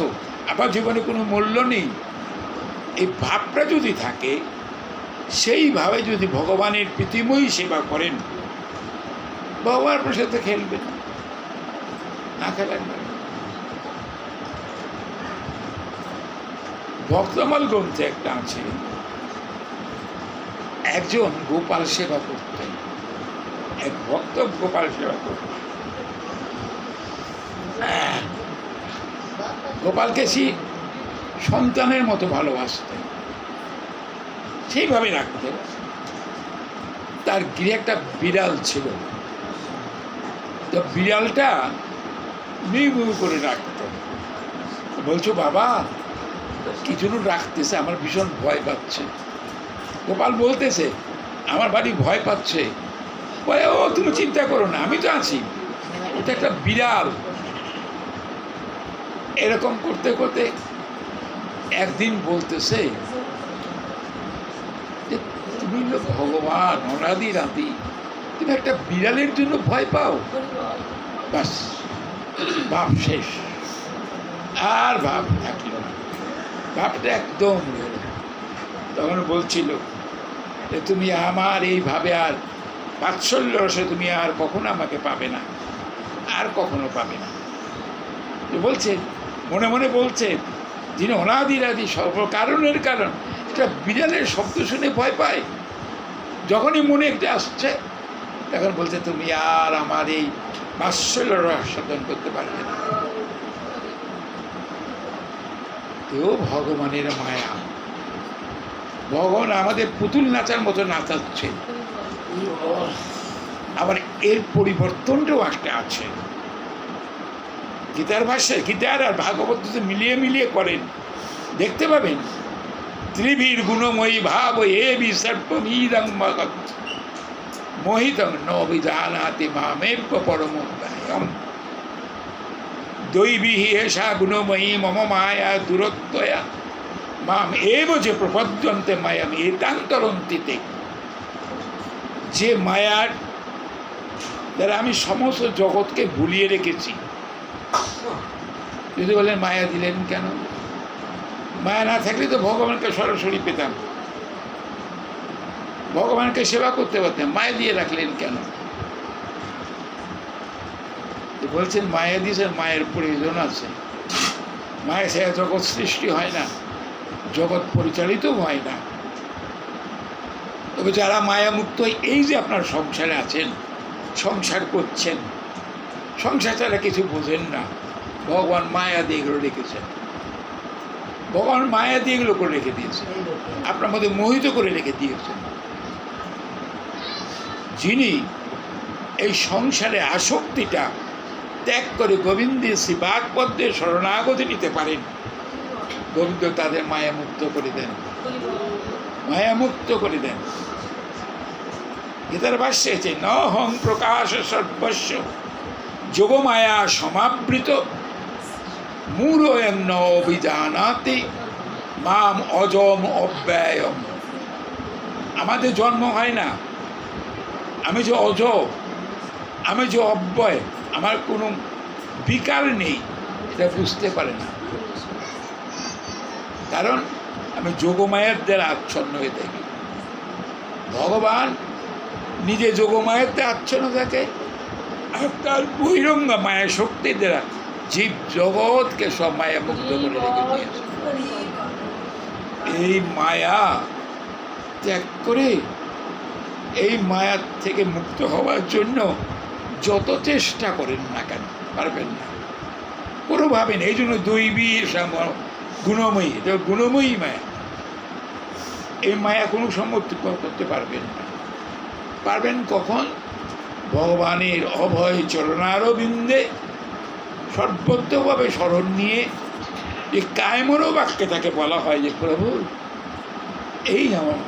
আপনার জীবনে কোনো মূল্য নেই, এই ভাবটা যদি থাকে, সেইভাবে যদি ভগবানের প্রীতিময়ী সেবা করেন, ভগবান আপনার সাথে খেলবেন, না খেলেন না। ভক্তমাল গ্রন্থে একটা আছে, একজন গোপাল সেবা করতেন, এক ভক্ত গোপাল সেবা করত। গোপালকে সন্তানের মতো ভালোবাসতেন, সেইভাবে রাখতেন। তার গৃহে একটা বিড়াল ছিল, তো বিড়ালটা মিউ করে রাখত। বলছো বাবা কি জন্য রাখতেছে, আমার ভীষণ ভয় পাচ্ছে। গোপাল বলতেছে আমার বাড়ি ভয় পাচ্ছে। বলে ও তুমি চিন্তা করো না, আমি তো আছি, ওটা একটা বিড়াল। এরকম করতে করতে একদিন বলতেছে যে তুমি হলো ভগবান অনাদি রাতি, তুমি একটা বিড়ালের জন্য ভয় পাও? বাস ভাব শেষ, আর ভাব থাকলো না, ভাবটা একদম গেল। তখন বলছিল যে তুমি আমার এইভাবে আর বাৎসল্য রসে তুমি আর কখনো আমাকে পাবে না, আর কখনো পাবে না। বলছে মনে মনে বলছে যিনি অনাদিরাদি সর্বকারণের কারণ, এটা বিড়ালের শব্দ শুনে ভয় পায়। যখনই মনে একটা আসছে তখন বলছে তুমি আর আমার এই বাৎসল্য রস সাধন করতে পারবে না। এও ভগবানের মায়া। ভগবান আমাদের পুতুল নাচার মতো নাচাচ্ছে, আবার এর পরিবর্তনটাও একটা আছে। গীতার ভাষায় গীতার আর ভাগবত মিলিয়ে মিলিয়ে করেন, দেখতে পাবেন ত্রিভীর গুণময়ী ভাব এ বিসর্বমিদং মগৎ মোহিতং ন বিজানাতি মামেব পরমোদয়ম দৈবী এষা গুণময়ী মম মায়া দূরত্বয়া মাম এব যে প্রপদ্যন্তে মায়াম এতান্তরন্তিতে। যে মায়ার দ্বারা আমি সমস্ত জগৎকে ভুলিয়ে রেখেছি। যদি বলেন মায়া দিলেন কেন? মায়া না থাকলে তো ভগবানকে সরাসরি পেতাম, ভগবানকে সেবা করতে পারতাম, মায়া দিয়ে রাখলেন কেন? বলছেন মায়া দিয়েছেন, মায়ের প্রয়োজন আছে। মায়া ছাড়া জগৎ সৃষ্টি হয় না, জগৎ পরিচালিত হয় না। তবে যারা মায়ামুক্ত, এই যে আপনার সংসারে আছেন, সংসার করছেন, সংসার ছাড়া কিছু বোঝেন না, ভগবান মায়া দিয়ে এগুলো রেখেছেন। ভগবান মায়া দিয়ে এগুলো করে রেখে দিয়েছেন, আপনার মধ্যে মোহিত করে রেখে দিয়েছেন। যিনি এই সংসারে আসক্তিটা ত্যাগ করে গোবিন্দের শ্রীবাদ পদ্মে শরণাগতি নিতে পারেন, গোবিন্দ তাদের মায়ামুক্ত করে দেন, মায়ামুক্ত করে দেন। গীতার ভাষ্যে আছে ন হং প্রকাশ সর্বস্ব যোগমায়া সমাবৃত মূঢ়য়ং ন অভিজানাতি মাম অজম অব্যয়ম। আমাদের জন্ম হয় না, আমি যে অজ, আমি যে অব্যয়, আমার কোনো বিকার নেই, এটা বুঝতে পারে না। কারণ আমি যোগমায়ের দ্বারা আচ্ছন্ন হয়ে থাকি। ভগবান নিজে যোগমায়ের দ্বারা আচ্ছন্ন থাকে, আর তার বহিরঙ্গ মায়া শক্তির দ্বারা জীব জগৎকে সব মায়া মুক্ত করে রেখে দিয়েছে। এই মায়া ত্যাগ করে এই মায়ার থেকে মুক্ত হওয়ার জন্য যত চেষ্টা করেন না কেন পারবেন না, কোনোভাবে না। এই জন্য দৈবী গুণময়ী, এটা গুণময়ী মায়া। এই মায়া কোনো সম্মতি করতে পারবেন না। পারবেন কখন? ভগবানের অভয় চরণারবিন্দে সর্বত্রভাবে স্মরণ নিয়ে, যে কায়মনো বাক্যে তাকে বলা হয় যে প্রভু এই আমার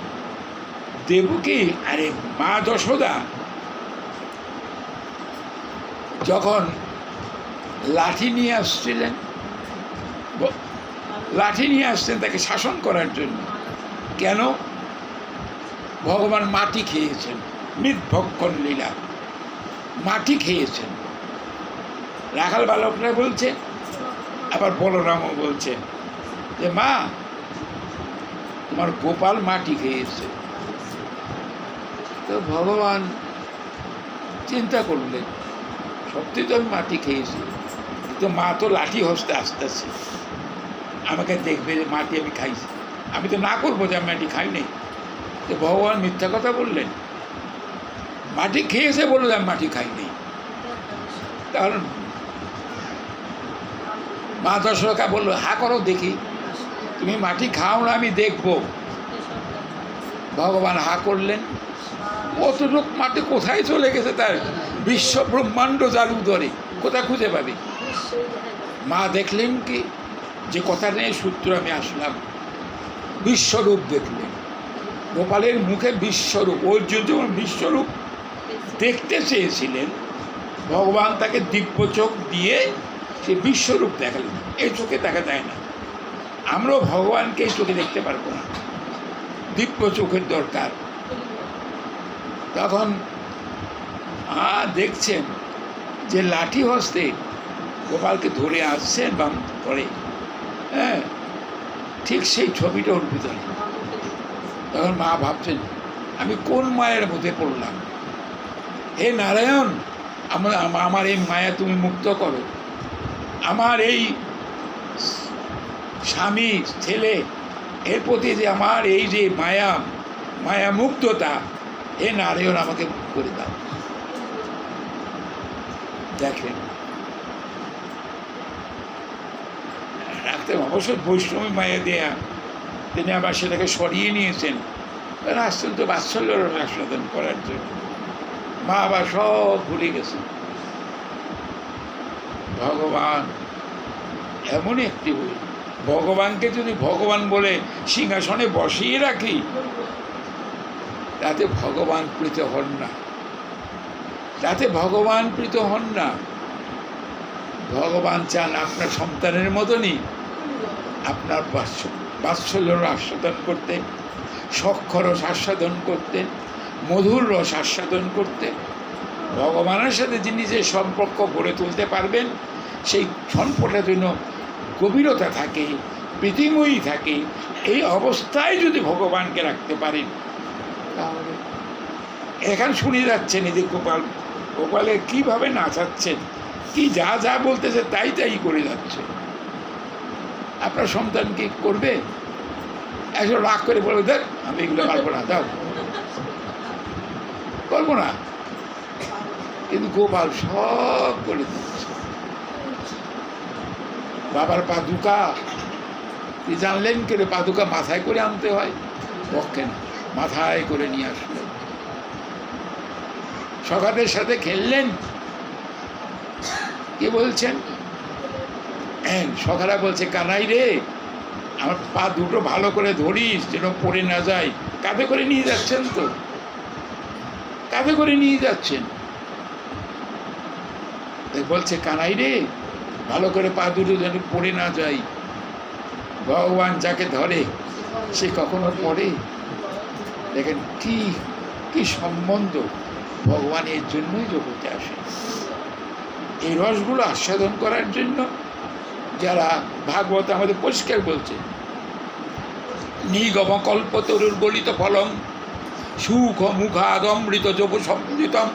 দেবকী, আরে মা যশোদা যখন লাঠি নিয়ে আসছিলেন, লাঠি নিয়ে আসছেন তাকে শাসন করার জন্য। কেন? ভগবান মাটি খেয়েছেন, মৃৎভক্ষণ লীলা, মাটি খেয়েছেন। রাখাল বালকরা বলছে, আবার বলরামও বলছেন যে মা তোমার গোপাল মাটি খেয়েছে। তো ভগবান চিন্তা করলেন, সত্যি তো আমি মাটি খেয়েছি, কিন্তু মা তো লাঠি হস্তে আসতেছে, আমাকে দেখবে যে মাটি আমি খাইছি, আমি তো না করবো যে আমি মাটি খাই নাই। তো ভগবান মিথ্যা কথা বললেন, মাটি খেয়েছে বলে আমি মাটি খাইনি। কারণ মা দশরথা বললো, হা করো দেখি, তুমি মাটি খাও না, আমি দেখব। ভগবান হা করলেন, অতটুক মাটি কোথায় চলে গেছে তার বিশ্ব ব্রহ্মাণ্ড যার উদরে, কোথায় খুঁজে পাবে? মা দেখলেন কি, যে কথা নিয়ে সূত্র আমি আসলাম, বিশ্বরূপ দেখলেন। গোপালের মুখে বিশ্বরূপ, অর্জুন যখন বিশ্বরূপ দেখতে চেয়েছিলেন, ভগবান তাকে দিব্য চোখ দিয়ে সে বিশ্বরূপ দেখালেন। এই চোখে দেখা যায় না, আমরাও ভগবানকে এই চোখে দেখতে পারবো না, দিব্য চোখের দরকার। তখন দেখছেন যে লাঠি হস্তে গোপালকে ধরে আসছেন বাম করে, হ্যাঁ, ঠিক সেই ছবিটা ওর ভিতরে। তখন মা ভাবছেন, আমি কোন মায়ের মধ্যে পড়লাম? হে নারায়ণ, আমার এই মায়া তুমি মুক্ত করো, আমার এই স্বামী ছেলে এর প্রতি যে আমার এই যে মায়া মুক্ততা, হে নারায়ণ আমাকে মুক্ত করে দাও। দেখেন, রাখতে অবশ্যই বৈষ্ণবী মায়া দেয়া, তিনি আবার সেটাকে সরিয়ে নিয়েছেন আশ্চর্য বাৎসল্য আস্বাদন করার জন্য। মা আবার সব ভুলে গেছেন। ভগবান এমনই একটি বই, ভগবানকে যদি ভগবান বলে সিংহাসনে বসিয়ে রাখি, তাতে ভগবান প্রীত হন না, তাতে ভগবান প্রীত হন না। ভগবান চান আপনার সন্তানের মতনই আপনার বাৎসল্য আস্বাদন করতে, সখ্য রস আস্বাদন করতে, মধুর রস আস্বাদন করতে। ভগবানের সাথে যিনি যে সম্পর্ক গড়ে তুলতে পারবেন, সেই সম্পর্কের জন্য গভীরতা থাকে, প্রীতিময়ী থাকে, এই অবস্থায় যদি ভগবানকে রাখতে পারেন, তাহলে এখানে শুনে যাচ্ছেন এই যে গোপালের কীভাবে নাচাচ্ছেন, কি যা যা বলতেছে তাই তাই করে যাচ্ছে। আপনার সন্তান কি করবে? একজন রাগ করে বলবে, দেখ আমি এগুলো পারবো না, দাও, করবো না। কিন্তু গোপাল সব করে দিচ্ছে। বাবার পাদুকা, কি জানলেন কেন পাদুকা মাথায় করে আনতে হয়? পক্ষে না, মাথায় করে নিয়ে আসলেন। সখাদের সাথে খেললেন, কি বলছেন? সখারা বলছে, কানাই রে, আমার পা দুটো ভালো করে ধরিস যেন পড়ে না যায়। কাঁধে করে নিয়ে যাচ্ছেন, তো কাঁধে করে নিয়ে যাচ্ছেন। বলছে, কানাই রে, ভালো করে পা দুটো যেন পড়ে না যায়। ভগবান যাকে ধরে সে কখনো পড়ে? দেখেন কি কি সম্বন্ধ। ভগবান এর জন্যই জগতে আসে, এই রসগুলো আস্বাদন করার জন্য। যারা ভাগবত আমাদের পরিষ্কার বলছে, নিগম কল্পতরুর গলিত ফলম সুখ মুখাদমৃত যোগ সমৃতম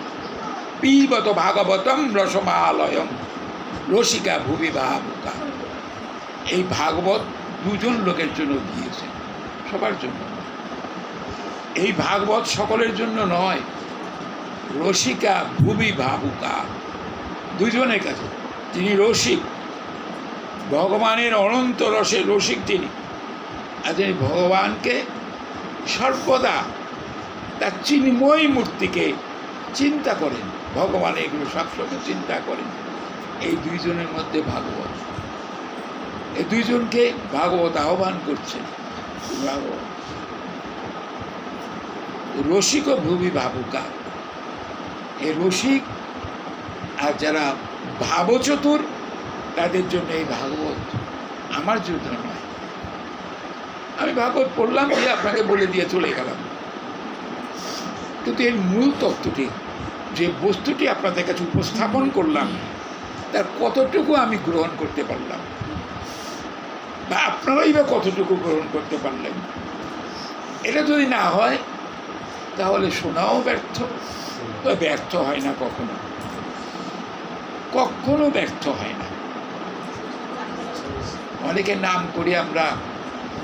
পিবত ভাগবতম রসমালয়ম রসিকা ভুবি ভাবুকা। এই ভাগবত দুজন লোকের জন্য দিয়েছে, সবার জন্য। এই ভাগবত সকলের জন্য নয়, রসিকা ভুবি ভাবুকা, দুজনের কাছে। যিনি রসিক, ভগবানের অনন্ত রসের রসিক তিনি, আর তিনি ভগবানকে সর্বদা তার চিন্ময় মূর্তিকে চিন্তা করেন, ভগবান এগুলো সবসময় চিন্তা করেন। এই দুইজনের মধ্যে ভাগবত, এই দুইজনকে ভাগবত আহ্বান করছেন। ভাগবত রসিক ও ভুবি ভাবুকা, এই রসিক আর যারা ভাবচতুর তাদের জন্য এই ভাগবত, আমার জন্য নয়। আমি ভাগবত পড়লাম, দিয়ে আপনাকে বলে দিয়ে চলে গেলাম, কিন্তু এর মূল তত্ত্বটি, যে বস্তুটি আপনাদের কাছে উপস্থাপন করলাম, তার কতটুকু আমি গ্রহণ করতে পারলাম, বা আপনারাই বা কতটুকু গ্রহণ করতে পারলেন, এটা যদি না হয় তাহলে শোনাও ব্যর্থ। তো ব্যর্থ হয় না, কখনো কখনো ব্যর্থ হয় না। অনেকের নাম করি আমরা,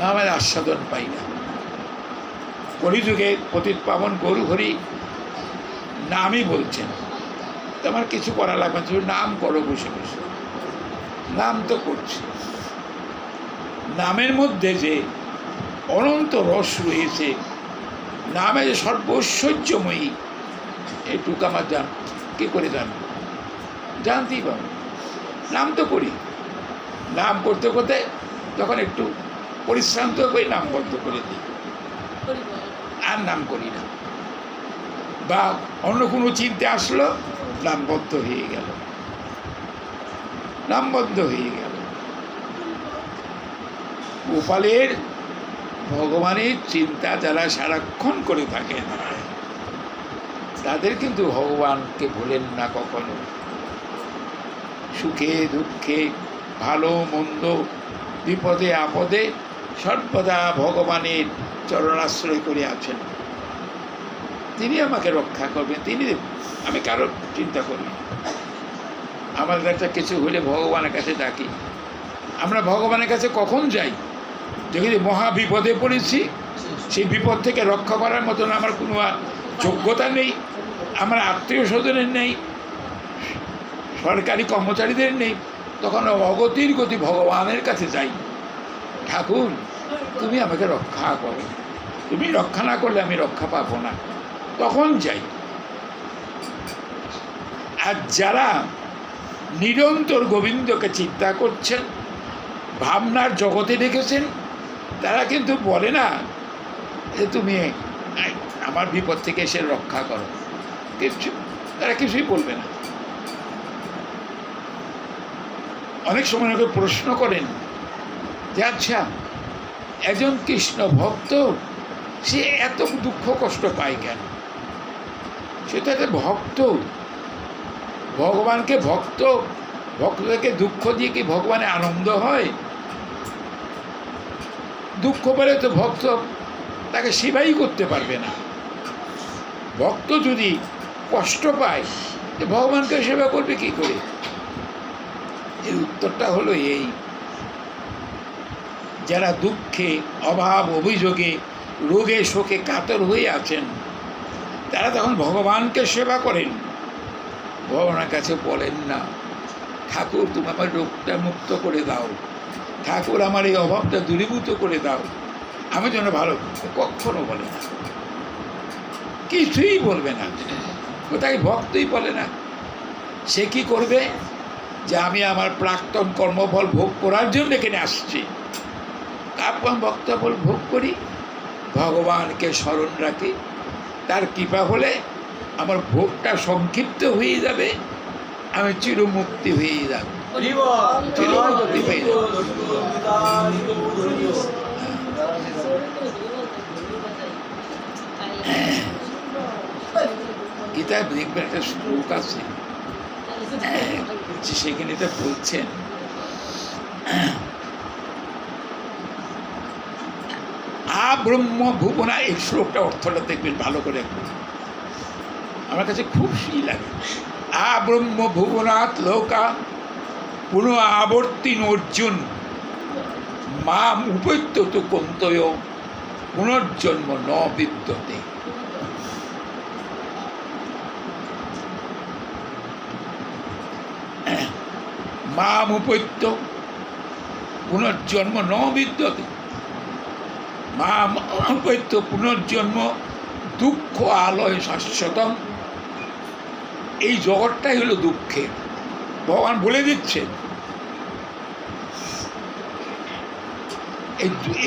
নামের আস্বাদন পাই না। কলিযুগে পতিত পাবন গরু হরি নামই বলছেন, তোমার কিছু করা লাগবে না, তুমি নাম করো বসে বসে। নাম তো করছি, নামের মধ্যে যে অনন্ত রস রয়েছে, নামে যে সর্বৈশ্বর্যময়ী, এইটুকু আমার কী করে জানবো? জানতেই পারবো, নাম তো করি। নাম করতে করতে যখন একটু পরিশ্রান্ত হয়ে নাম বন্ধ করে দিই, আর নাম করি না। বা অন্য কোনো চিন্তা আসলো, নাম বন্ধ হয়ে গেল, নাম বন্ধ হয়ে গেল। গোপালের ভগবানের চিন্তা যারা সারাক্ষণ করে থাকেন, তাদের কিন্তু ভগবানকে ভোলেন না কখনো। সুখে দুঃখে, ভালো মন্দ, বিপদে আপদে সর্বদা ভগবানের চরণাশ্রয় করে আছেন। তিনি আমাকে রক্ষা করবেন, তিনি, আমি কারোর চিন্তা করি। আমাদের একটা কিছু হলে ভগবানের কাছে ডাকি। আমরা ভগবানের কাছে কখন যাই? যদি মহা বিপদে পড়েছি, সেই বিপদ থেকে রক্ষা করার মতন আমার কোনো যোগ্যতা নেই, আমার আত্মীয় স্বজনের নেই, সরকারি কর্মচারীদের নেই, তখন অগতির গতি ভগবানের কাছে যাই। ঠাকুর, তুমি আমাকে রক্ষা করো, তুমি রক্ষা না করলে আমি রক্ষা পাবো না, তখন যাই। আর যারা নিরন্তর গোবিন্দকে চিন্তা করছেন, ভাবনার জগতে রেখেছেন, তারা কিন্তু বলে না যে তুমি আমার বিপদ থেকে এসে রক্ষা করো, কিছু, তারা কিছুই বলবে না। অনেক সময় ওকে প্রশ্ন করেন যে আচ্ছা, একজন কৃষ্ণ ভক্ত সে এত দুঃখ কষ্ট পায় কেন? সে তো একটা ভক্ত, ভগবানকে ভক্তকে দুঃখ দিয়ে কি ভগবানের আনন্দ হয়? দুঃখ পেলে তো ভক্ত তাকে সেবাই করতে পারবে না। ভক্ত যদি কষ্ট পায়, ভগবানকে সেবা করবে কি করে? এর উত্তরটা হলো এই, যারা দুঃখে, অভাব, অভিযোগে, রোগে শোকে কাতর হয়ে আছেন, তারা তখন ভগবানকে সেবা করেন। ভগবানের কাছে বলেন না, ঠাকুর তুমি আমার রোগটা মুক্ত করে দাও, ঠাকুর আমার এই অভাবটা দূরীভূত করে দাও, আমি যেন ভালো। কখনো বলে না, কিছুই বলবে না। কোথায় ভক্তই বলে না। সে কি করবে? যে আমি আমার প্রাক্তন কর্মফল ভোগ করার জন্য এখানে আসছি, আপন বক্তব্য ভোগ করি, ভগবানকে স্মরণ রাখি, তার কৃপা হলে আমার ভোগটা সংক্ষিপ্ত হয়ে যাবে, আমি চিরমুক্তি হয়ে যাব, চিরমুক্তি হয়ে যাব। গীতায় দেখবেন একটা শ্লোক আছে, সেখানে এটা বলছেন, আব্রহ্ম ভুবনা, এই শ্লোকটা অর্থটা দেখবেন ভালো করে, আমার কাছে খুব সেই লাগে। আব্রহ্ম ভুবনাৎ লোকা পুনঃ আবর্তিন অর্জুন মাম উপত্যত কন্তয় পুনর্জন্ম ন বিদ্যতে। মাম উপত্য পুনর্জন্ম ন বিদ্যতে, মাম উপত্য পুনর্জন্ম দুঃখ আলয় শাশ্বতম। এই জগৎটাই হলো দুঃখের, ভগবান বলে দিচ্ছেন।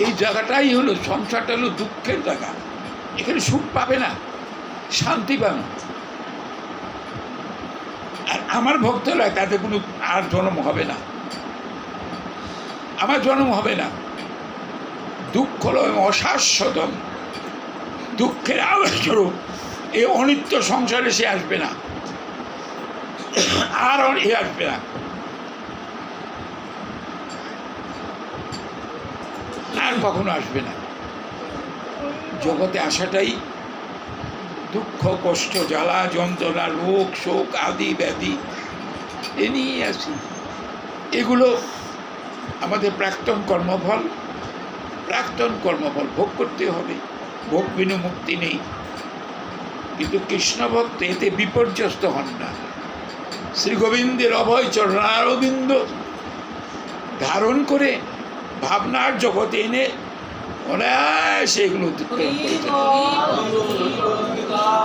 এই জায়গাটাই হলো, সংসারটা হলো দুঃখের জায়গা, এখানে সুখ পাবে না, শান্তি পাবে না। আর আমার ভক্তরা তাদের কোনো আর জন্ম হবে না, আমার জন্ম হবে না। দুঃখ হলো অশাশ্বতম, দুঃখের আলোস্বরূপ। এই অনিত্য সংসারে সে আসবে না, আর এ আসবে না, আর কখনো আসবে না। জগতে আসাটাই দুঃখ, কষ্ট, জ্বালা, যন্ত্রণা, রোগ, শোক, আদি ব্যাধি এ নিয়ে আসি। এগুলো আমাদের প্রাক্তন কর্মফল, প্রাক্তন কর্মফল ভোগ করতে হবে, ভোগ বিনু মুক্তি নেই। কিন্তু কৃষ্ণ ভক্ত এতে বিপর্যস্ত হন না। শ্রী গোবিন্দের অভয় চরণারবিন্দ ধারণ করে ভাবনার জগতে এনে ওরা সেগুলো অতিক্রম করে যায়।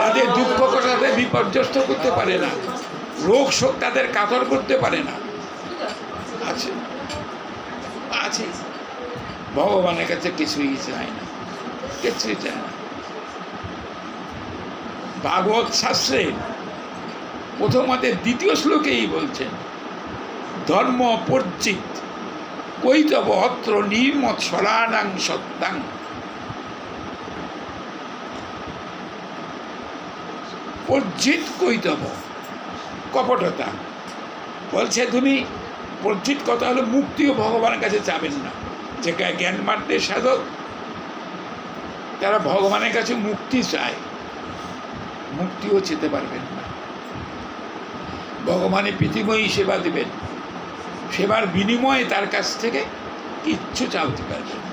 তাদের দুঃখ তাদের বিপর্যস্ত করতে পারে না, রোগ শোক তাদের কাতর করতে পারে না। আছে আছে ভগবানের কাছে কিছুই চায় না, কিছুই চায় না। ভাগবত শাস্ত্রে প্রথমতে দ্বিতীয় শ্লোকেই বলছেন, ধর্ম পর্জিত কৈতব অত্র নির্মত সরানাং সত্যাং। পর্জিত কৈতব কপটতা বলছে, তুমি পর্জিত কথা হলো মুক্তিও ভগবানের কাছে চাবেন না। যে জ্ঞান মার্গের সাধক তারা ভগবানের কাছে মুক্তি চায়, মুক্তিও চেতে পারবেন না। ভগবানের পৃথিবী সেবা দেবেন, সেবার বিনিময়ে তার কাছ থেকে কিচ্ছু চাইতে পারবেন না।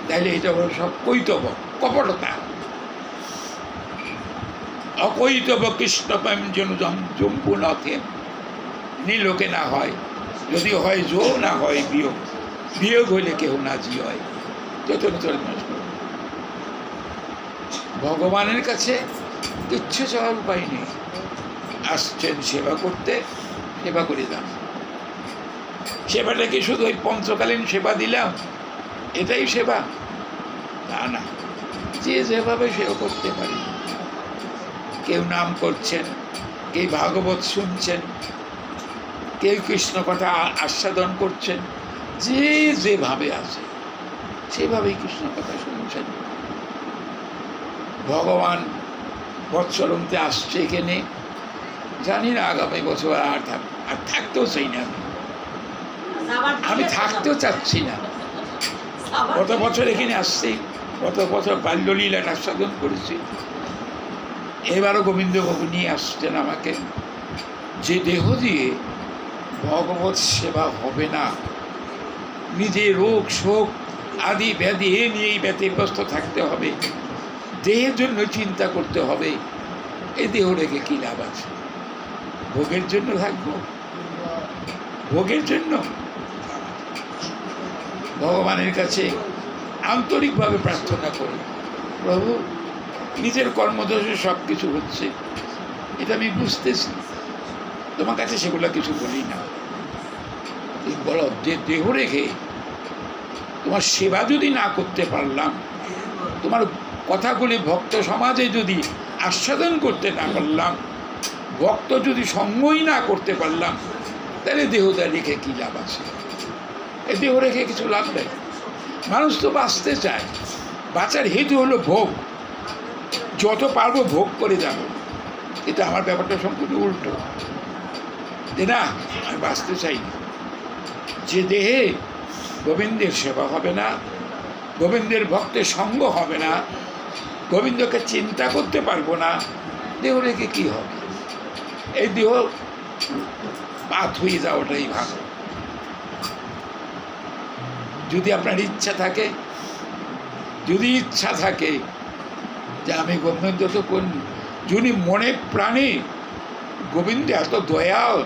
তাইলে এটা হলো সব কৈতব, কপটতা। অকৈতব কৃষ্ণপ্রেম যেন জম্বু নথে নীলোকে না হয়, যদি হয় জো না হয় বিয়োগ, বিয়োগ হইলে কেউ না জি হয়। ভগবানের কাছে কিচ্ছু চাওয়ার উপায় নেই। আসছেন সেবা করতে, সেবা করে দাম। সেবাটা কি শুধু ওই পঞ্চকালীন সেবা দিলাম এটাই সেবা? না না, যে যেভাবে সেবা করতে পারি। কেউ নাম করছেন, কেউ ভাগবত শুনছেন, কেউ কৃষ্ণ কথা আস্বাদন করছেন, যে যেভাবে আছে সেভাবেই কৃষ্ণ কথা শুনছেন। ভগবান বৎসরন্তে আসছে এখানে, জানি না আগামী বছর আর থাকতেও চাই না। আমি থাকতেও চাচ্ছি না। গত বছর এখানে আসছি, গত বছর বাল্যলীলার আস্বাদন করেছি। এবারও গোবিন্দবাবু নিয়ে আসছেন আমাকে। যে দেহ দিয়ে ভগবত সেবা হবে না, নিজে রোগ শোক আদি ব্যাধি এ নিয়েই ব্যতিগ্রস্ত থাকতে হবে, দেহের জন্য চিন্তা করতে হবে, এই দেহ রেখে কী লাভ আছে? ভোগের জন্য থাকবো, ভোগের জন্য? ভগবানের কাছে আন্তরিকভাবে প্রার্থনা করি, প্রভু নিজের কর্মদোষে সব কিছু হচ্ছে, এটা আমি বুঝতেছি, তোমার কাছে সেগুলো কিছু বলি না। তুমি বলো যে দেহ রেখে তোমার সেবা যদি না করতে পারলাম, তোমার কথাগুলি ভক্ত সমাজে যদি আস্বাদন করতে না পারলাম, ভক্ত যদি সঙ্গই না করতে পারলাম, তাহলে দেহটা রেখে কী লাভ আছে? এই দেহ রেখে কিছু লাভ নেই। মানুষ তো বাঁচতে চায়, বাঁচার হেতু হলো ভোগ। যত পারবো ভোগ করে যাব। এটা আমার ব্যাপারটা সম্পূর্ণ উল্টো, যে না আমি বাঁচতে চাই না। যে দেহে গোবিন্দের সেবা হবে না, গোবিন্দের ভক্তের সঙ্গ হবে না, গোবিন্দকে চিন্তা করতে পারবো না, দেহ রেখে কী হবে? এই দেহ পাত হয়ে যাওয়াটাই ভালো। যদি আপনার ইচ্ছা থাকে, যদি ইচ্ছা থাকে যে আমি গোবিন্দ তো কোন, যিনি মনে প্রাণে গোবিন্দ এত দয়াল,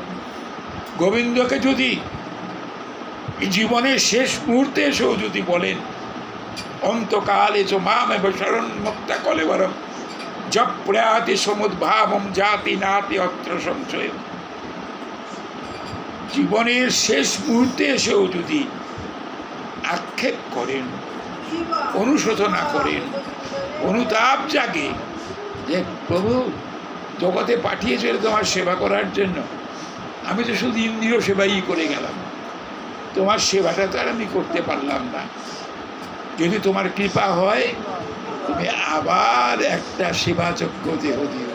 গোবিন্দকে যদি জীবনের শেষ মুহূর্তে এসেও যদি বলেন অন্তকালে চ মামেব শরণ মুক্তা কলেবরম জপ প্রয়াতি সমুদ্ভাবম জাতি নাতি অত্র সংশয়, জীবনের শেষ মুহূর্তে এসেও যদি আক্ষেপ করেন, অনুশোচনা করেন, অনুতাপ জাগে যে প্রভু জগতে পাঠিয়েছিল তোমার সেবা করার জন্য, আমি তো শুধু ইন্দ্রিয় সেবাই করে গেলাম, তোমার সেবাটা তো আর আমি করতে পারলাম না। যদি তোমার কৃপা হয় তুমি আবার একটা সেবাযোগ্য দেহ দিও।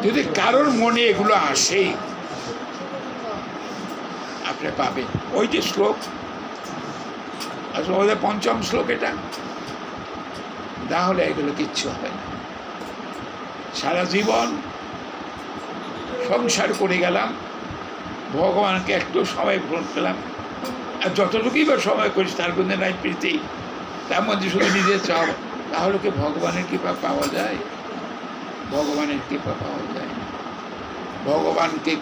যদি কারোর মনে এগুলো আসে আপনি পাবেন। ওই যে শ্লোক, আসলে পঞ্চম শ্লোক এটা, তাহলে এগুলো কিচ্ছু হবে না। সারা জীবন সংসার করে গেলাম, ভগবানকে একটু সময় গ্রহণ পেলাম, আর যতটুকুই বা সময় করিস তার মধ্যে নাই প্রীতি, তার মধ্যে শুধু নিজে চাও, তাহলে কি ভগবানের কৃপা পাওয়া যায়? ভগবানের কৃপা পাওয়া যায় না। ভগবানকে